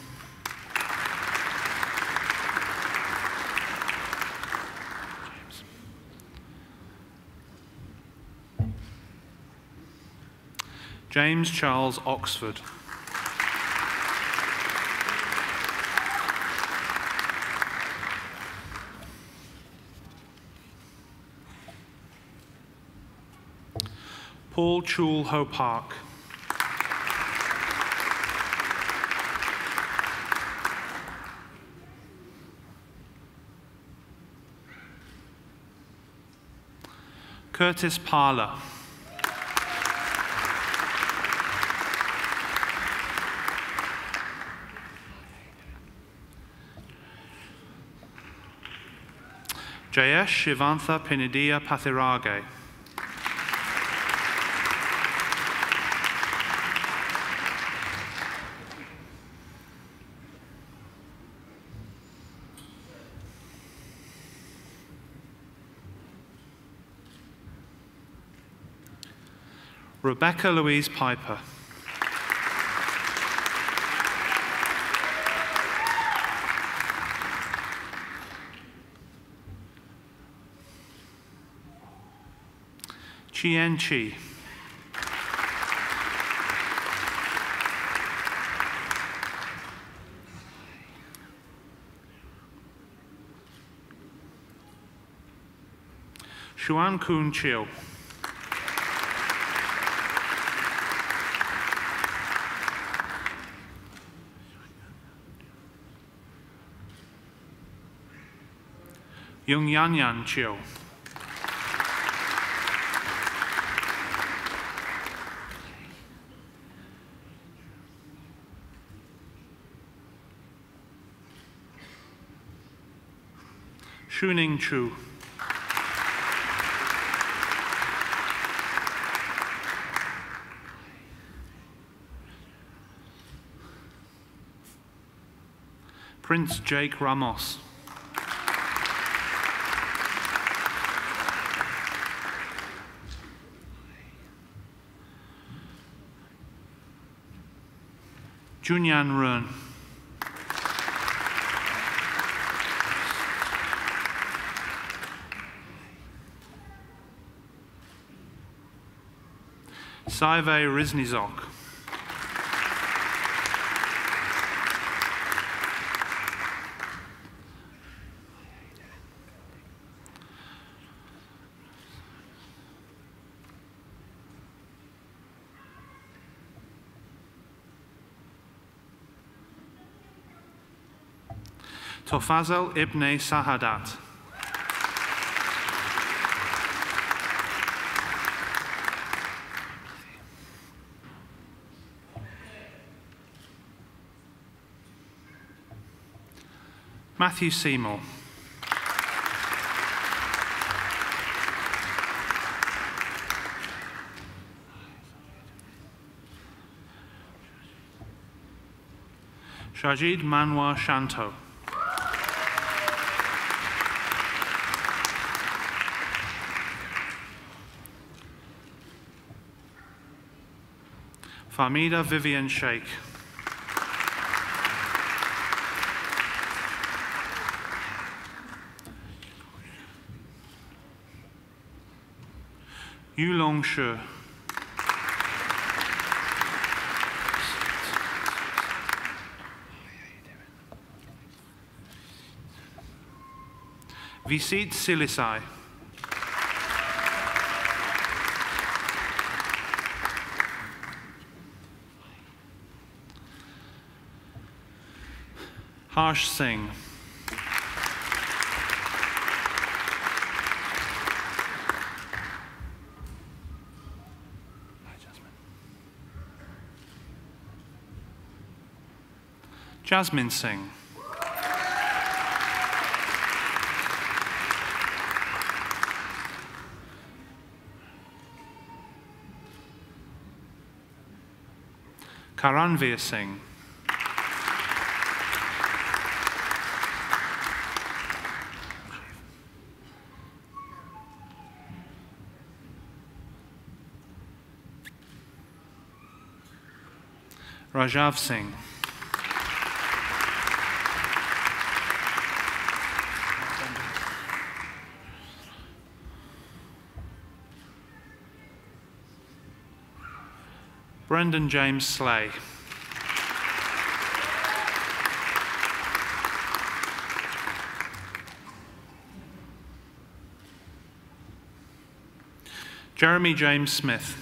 James Charles Oxford. Paul Chul Ho Park. Curtis Parler. Jayesh Shivantha Pinidia Pathirage. Rebecca Louise Piper. Chien Chi. Xuan Kun Chiu. Yung Yan Yan Chiu. Shuning Chu. Prince Jake Ramos. Junyan Run. Saive Riznizok. Tofazel ibn Sahadat. Matthew Seymour. Shajid Manwar Shanto. Fahmida Vivian Sheikh. Yulong Shi. Visit Silisai. Harsh Singh. Jasmine Singh. Karanveer Singh. Rajav Singh. Brendan James Slay. Jeremy James Smith.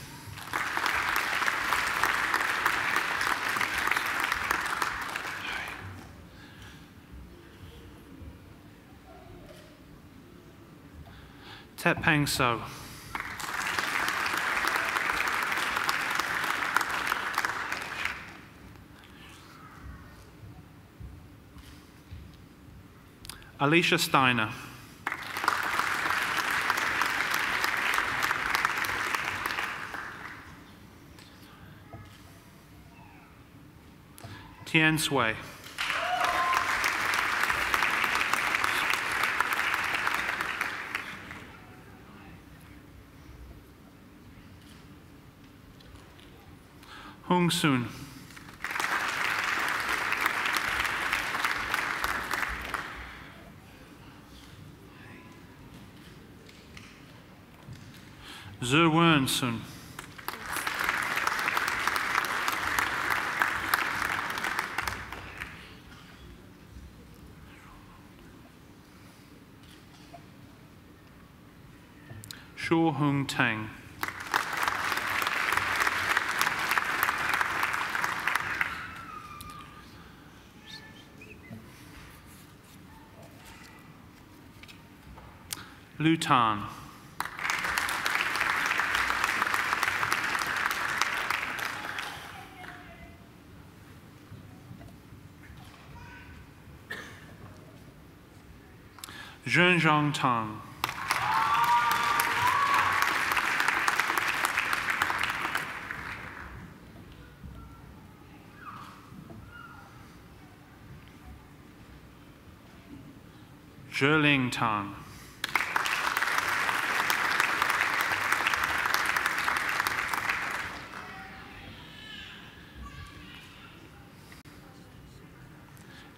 Tepang So. Alicia Steiner. Tien Sui. Hung Soon. Zhe Wen Sun. Shu Hung Tang. Lu Tan. Zhenzhong Tang. Zheling Tang.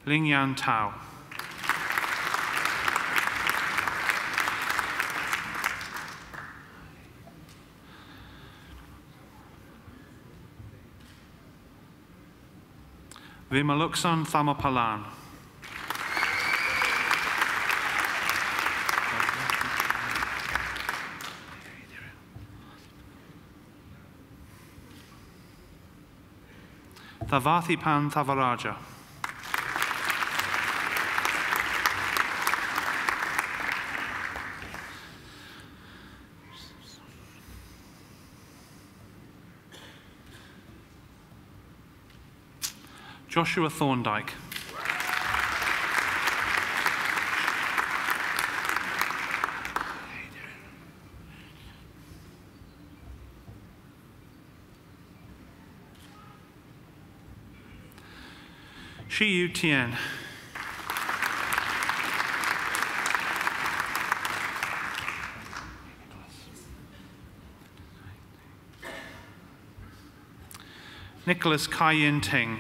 Lingyan Tao. Vimaluksan Thamapalan. Thavathipan Thavaraja. Joshua Thorndike. Shi Yu Tian. Nicholas Kai Yin Ting.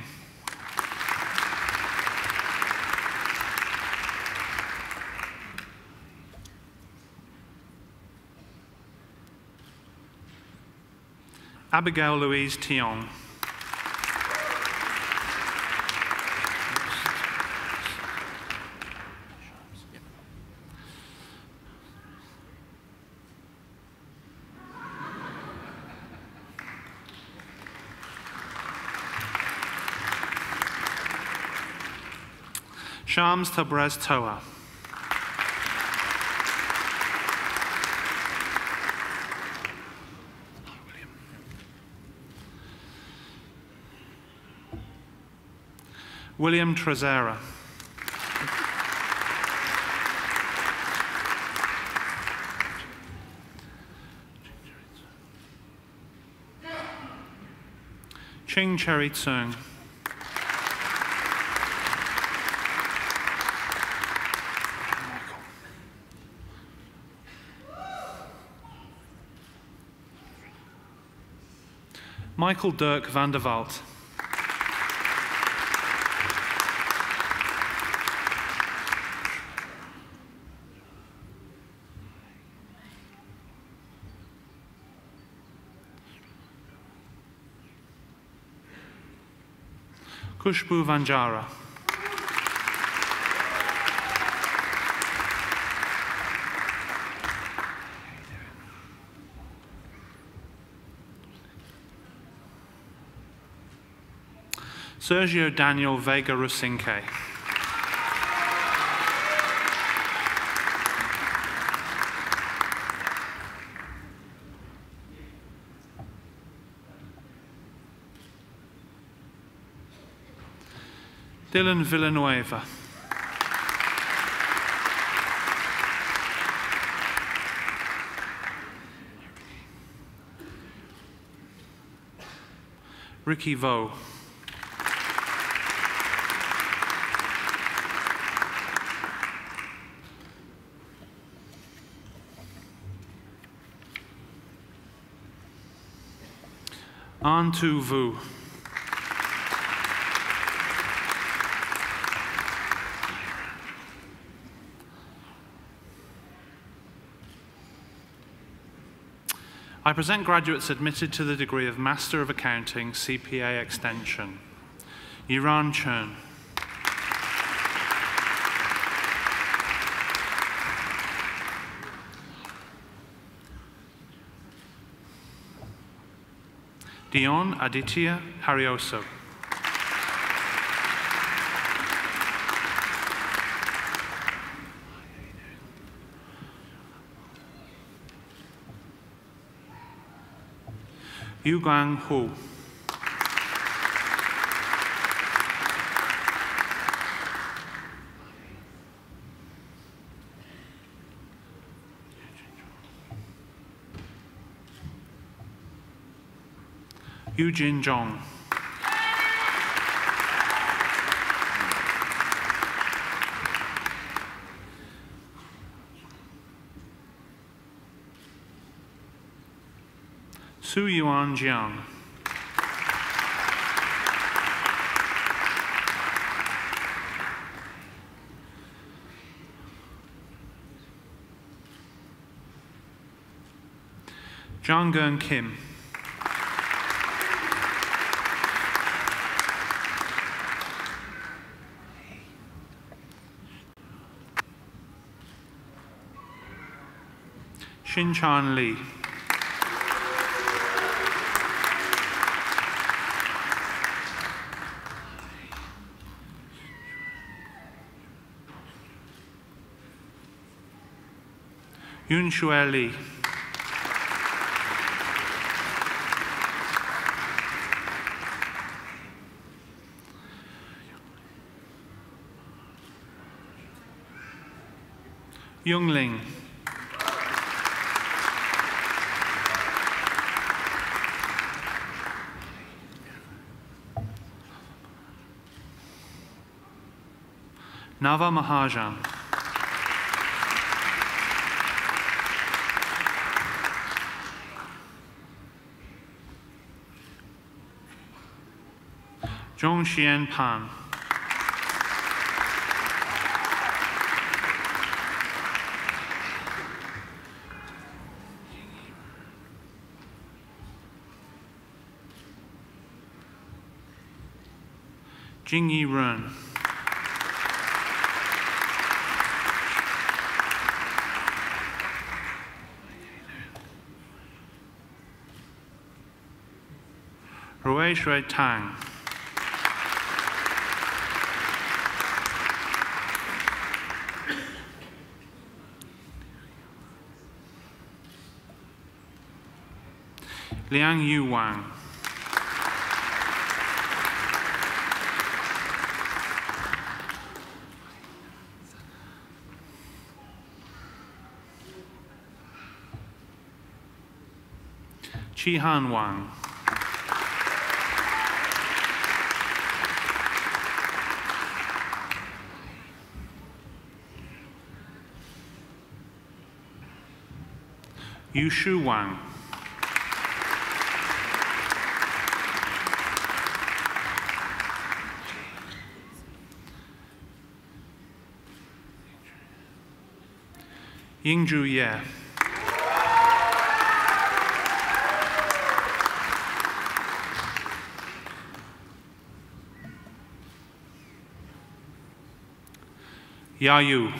Abigail Louise Tiong. Shams Tabrez Toa. William Trezera. Ching Cherry Tsung. Michael Dirk van der Walt. Kushbu Vanjara. Sergio Daniel Vega Rusinque. Dylan Villanueva. Ricky Vo. An Tu Vu. I present graduates admitted to the degree of Master of Accounting, CPA Extension. Yiran Chern. Dion Aditya Harioso. Yugang Hu. Eugene Zhong. Su Yuan Jiang. Zhang Gung Kim. Xin-Chan Li. Yun Shue Li. Yung Ling. Nava Mahajan. Zhongxian Pan. Jingyi Run. Rui Shui Tang. Liang Yu Wang. Chihan Wang. Yushu Wang. Yingzhu Ye. Ya Yu.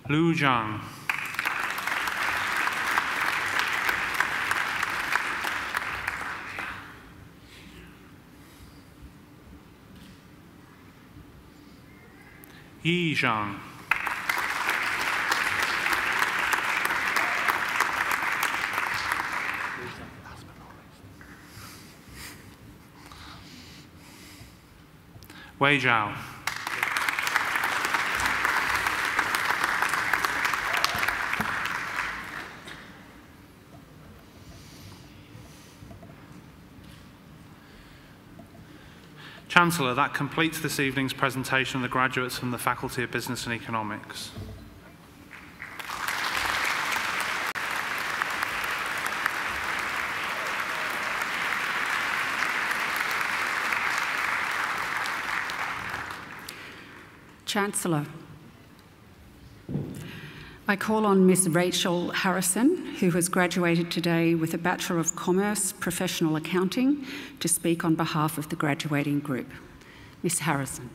Lu Zhang. Yi Zhang. Wei Zhao. Chancellor, that completes this evening's presentation of the graduates from the Faculty of Business and Economics. Chancellor, I call on Ms. Rachel Harrison, who has graduated today with a Bachelor of Commerce, Professional Accounting, to speak on behalf of the graduating group. Ms. Harrison.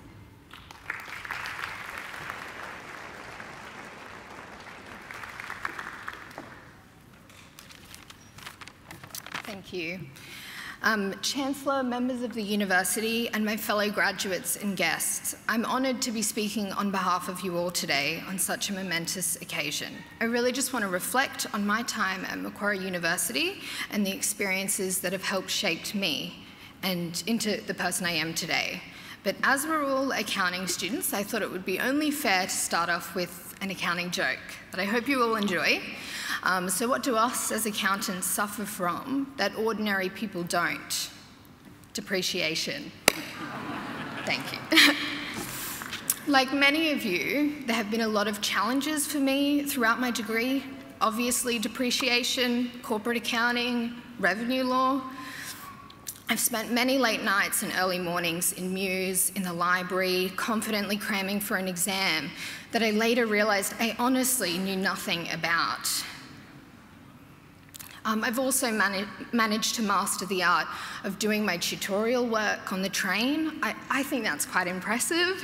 Thank you. Chancellor, members of the university, and my fellow graduates and guests, I'm honoured to be speaking on behalf of you all today on such a momentous occasion. I really just want to reflect on my time at Macquarie University and the experiences that have helped shape me and into the person I am today. But as we're all accounting students, I thought it would be only fair to start off with an accounting joke that I hope you all enjoy. So what do us as accountants suffer from that ordinary people don't? Depreciation. Thank you. Like many of you, there have been a lot of challenges for me throughout my degree. Obviously, depreciation, corporate accounting, revenue law. I've spent many late nights and early mornings in Muse, in the library, confidently cramming for an exam that I later realised I honestly knew nothing about. I've also managed to master the art of doing my tutorial work on the train. I think that's quite impressive.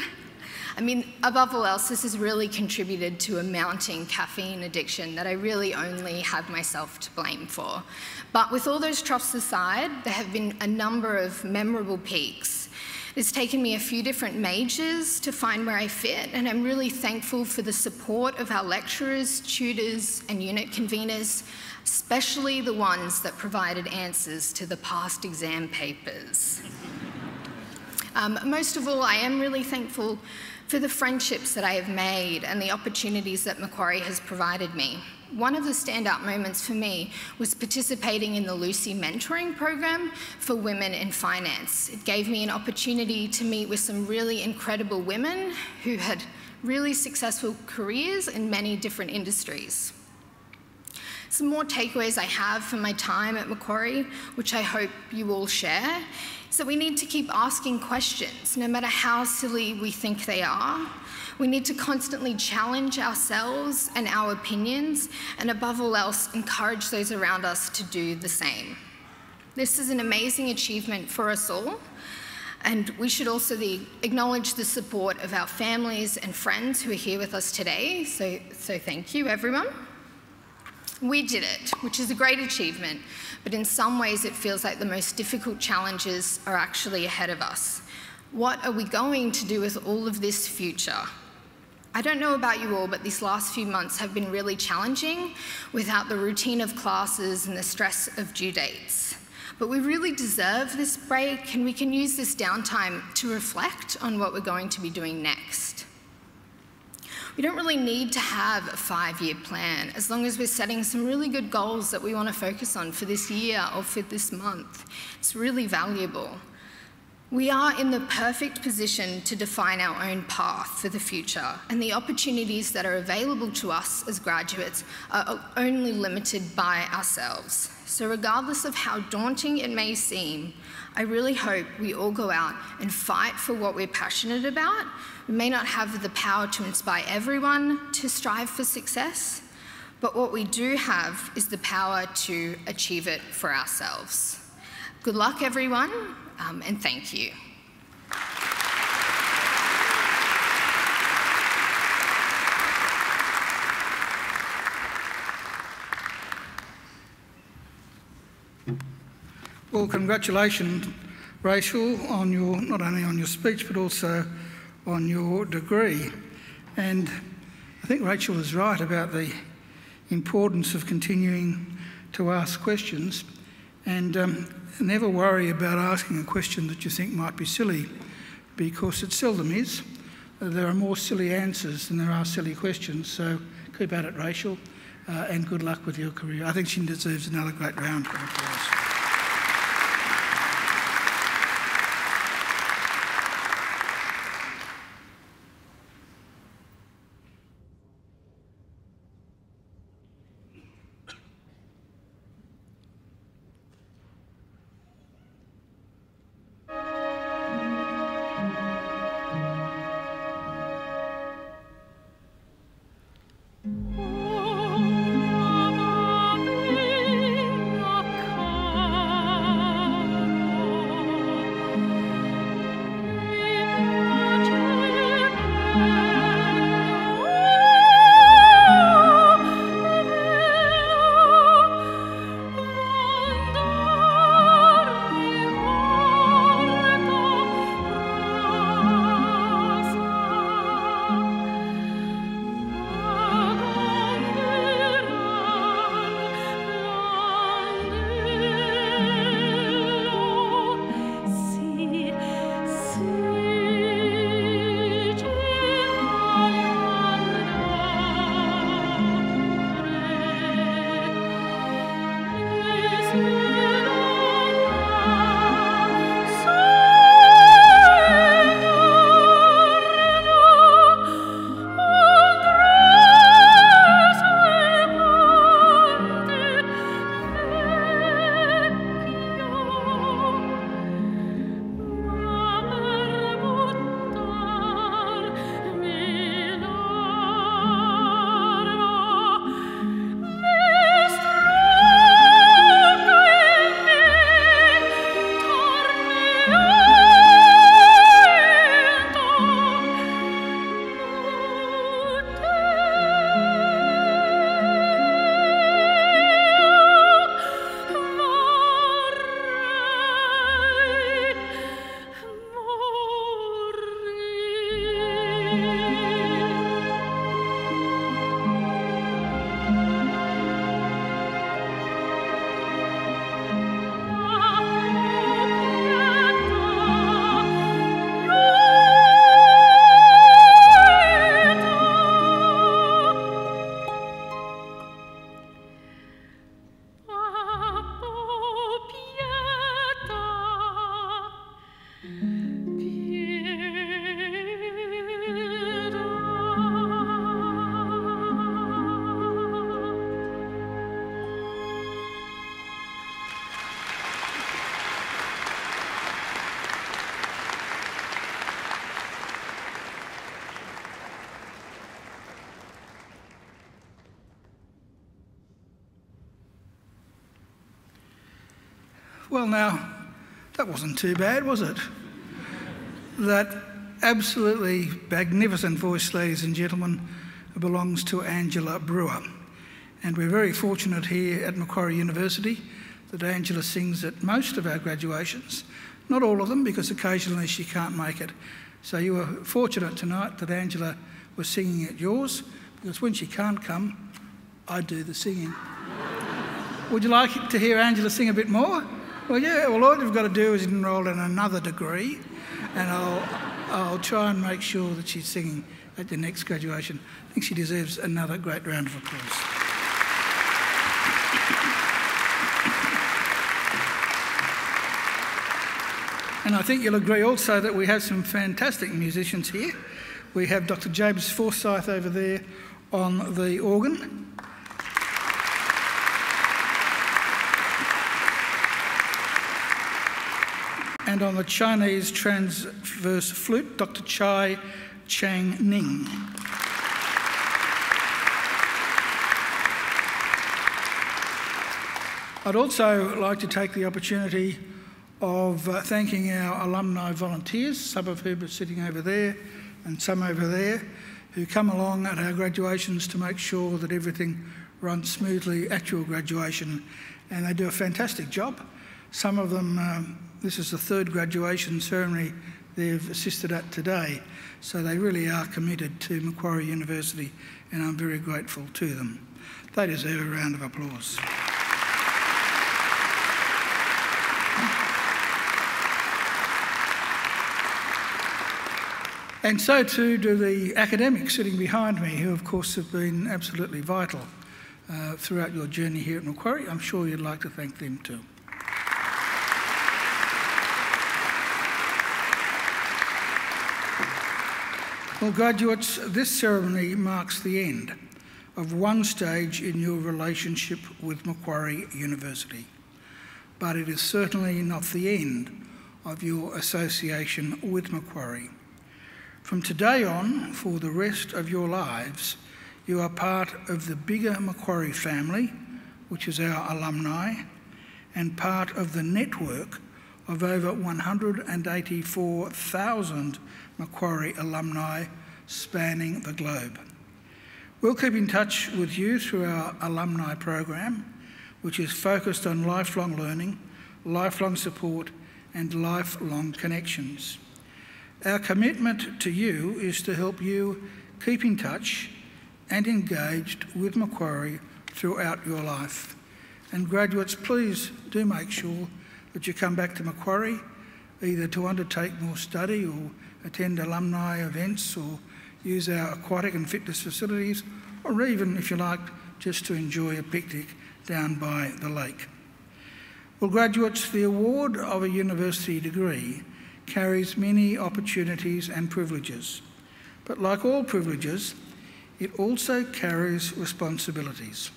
I mean, above all else, this has really contributed to a mounting caffeine addiction that I really only have myself to blame for. But with all those troughs aside, there have been a number of memorable peaks. It's taken me a few different majors to find where I fit, and I'm really thankful for the support of our lecturers, tutors, and unit conveners, especially the ones that provided answers to the past exam papers. Most of all, I am really thankful for the friendships that I have made and the opportunities that Macquarie has provided me. one of the standout moments for me was participating in the Lucy mentoring program for women in finance. It gave me an opportunity to meet with some really incredible women who had really successful careers in many different industries. Some more takeaways I have from my time at Macquarie, which I hope you all share, is that we need to keep asking questions, no matter how silly we think they are. We need to constantly challenge ourselves and our opinions, and above all else, encourage those around us to do the same. This is an amazing achievement for us all, and we should also acknowledge the support of our families and friends who are here with us today, so thank you, everyone. We did it, which is a great achievement, but in some ways it feels like the most difficult challenges are actually ahead of us. What are we going to do with all of this future? I don't know about you all, but these last few months have been really challenging without the routine of classes and the stress of due dates. But we really deserve this break, and we can use this downtime to reflect on what we're going to be doing next. We don't really need to have a 5-year plan, as long as we're setting some really good goals that we want to focus on for this year or for this month. It's really valuable. We are in the perfect position to define our own path for the future, and the opportunities that are available to us as graduates are only limited by ourselves. So regardless of how daunting it may seem, I really hope we all go out and fight for what we're passionate about. We may not have the power to inspire everyone to strive for success, but what we do have is the power to achieve it for ourselves. Good luck, everyone, and thank you. Well, congratulations, Rachel, on not only on your speech but also on your degree. And I think Rachel is right about the importance of continuing to ask questions, and never worry about asking a question that you think might be silly, because it seldom is. There are more silly answers than there are silly questions, so keep at it, Rachel, and good luck with your career. I think she deserves another great round of applause. Well, now, that wasn't too bad, was it? That absolutely magnificent voice, ladies and gentlemen, belongs to Angela Brewer. And we're very fortunate here at Macquarie University that Angela sings at most of our graduations. Not all of them, because occasionally she can't make it. So you were fortunate tonight that Angela was singing at yours, because when she can't come, I do the singing. Would you like to hear Angela sing a bit more? Well, yeah, well, all you've got to do is enrol in another degree, and I'll try and make sure that she's singing at the next graduation. I think she deserves another great round of applause. And I think you'll agree also that we have some fantastic musicians here. We have Dr. James Forsyth over there on the organ. And on the Chinese transverse flute, Dr. Chai Chang Ning. I'd also like to take the opportunity of thanking our alumni volunteers, some of whom are sitting over there and some over there, who come along at our graduations to make sure that everything runs smoothly at your graduation, and they do a fantastic job. Some of them, this is the third graduation ceremony they've assisted at today, so they really are committed to Macquarie University, and I'm very grateful to them. They deserve a round of applause. And so too do the academics sitting behind me, who of course have been absolutely vital throughout your journey here at Macquarie. I'm sure you'd like to thank them too. Well, graduates, this ceremony marks the end of one stage in your relationship with Macquarie University, but it is certainly not the end of your association with Macquarie. From today on, for the rest of your lives, you are part of the bigger Macquarie family, which is our alumni, and part of the network of over 184,000 Macquarie alumni spanning the globe. We'll keep in touch with you through our alumni program, which is focused on lifelong learning, lifelong support, and lifelong connections. Our commitment to you is to help you keep in touch and engaged with Macquarie throughout your life. And graduates, please do make sure that you come back to Macquarie, either to undertake more study or attend alumni events or use our aquatic and fitness facilities, or even, if you like, just to enjoy a picnic down by the lake. Well, graduates, the award of a university degree carries many opportunities and privileges, but like all privileges, it also carries responsibilities.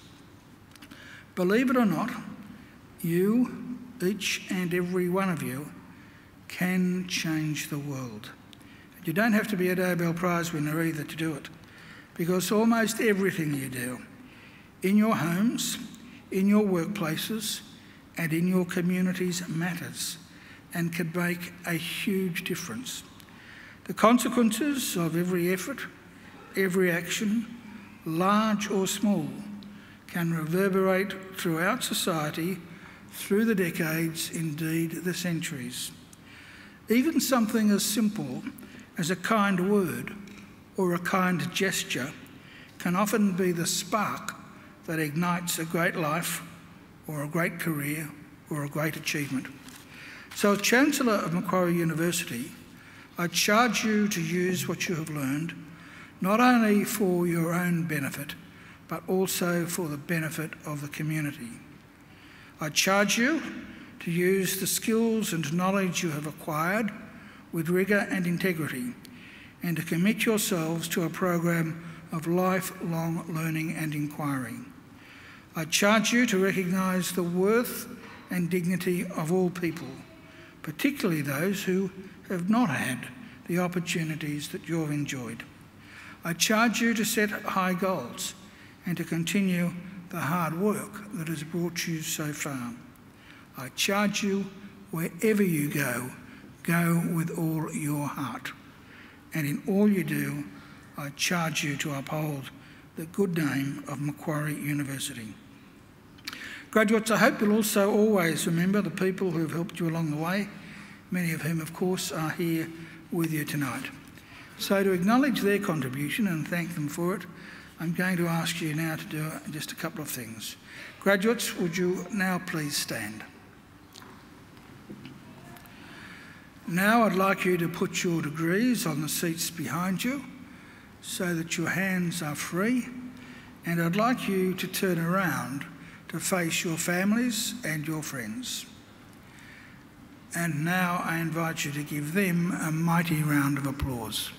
Believe it or not, you, each and every one of you, can change the world. You don't have to be a Nobel Prize winner either to do it, because almost everything you do, in your homes, in your workplaces, and in your communities matters and can make a huge difference. The consequences of every effort, every action, large or small, can reverberate throughout society, through the decades, indeed the centuries. Even something as simple as a kind word or a kind gesture can often be the spark that ignites a great life or a great career or a great achievement. So as Chancellor of Macquarie University, I charge you to use what you have learned, not only for your own benefit, but also for the benefit of the community. I charge you to use the skills and knowledge you have acquired with rigour and integrity, and to commit yourselves to a program of lifelong learning and inquiry. I charge you to recognise the worth and dignity of all people, particularly those who have not had the opportunities that you've enjoyed. I charge you to set high goals and to continue the hard work that has brought you so far. I charge you, wherever you go, go with all your heart. And in all you do, I charge you to uphold the good name of Macquarie University. Graduates, I hope you'll also always remember the people who have helped you along the way, many of whom, of course, are here with you tonight. So to acknowledge their contribution and thank them for it, I'm going to ask you now to do just a couple of things. Graduates, would you now please stand? Now I'd like you to put your degrees on the seats behind you so that your hands are free, and I'd like you to turn around to face your families and your friends. And now I invite you to give them a mighty round of applause.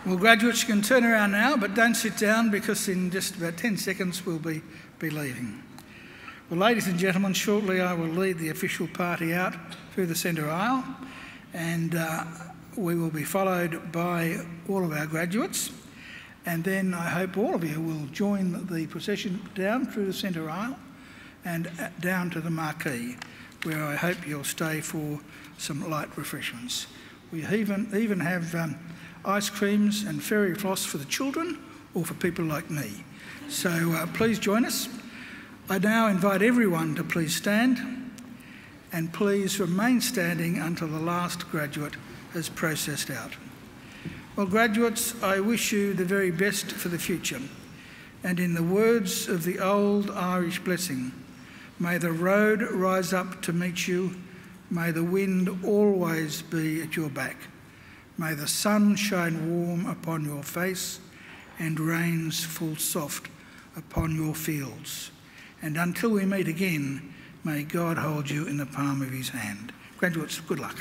Well, graduates, you can turn around now, but don't sit down because in just about 10 seconds we'll be leaving. Well, ladies and gentlemen, shortly I will lead the official party out through the centre aisle, and we will be followed by all of our graduates, and then I hope all of you will join the procession down through the centre aisle and down to the Macquarie, where I hope you'll stay for some light refreshments. We even have ice creams and fairy floss for the children or for people like me. So please join us. I now invite everyone to please stand, and please remain standing until the last graduate has processed out. Well, graduates, I wish you the very best for the future. And in the words of the old Irish blessing, may the road rise up to meet you, may the wind always be at your back. May the sun shine warm upon your face and rains fall soft upon your fields. And until we meet again, may God hold you in the palm of his hand. Graduates, good luck.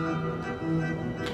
you.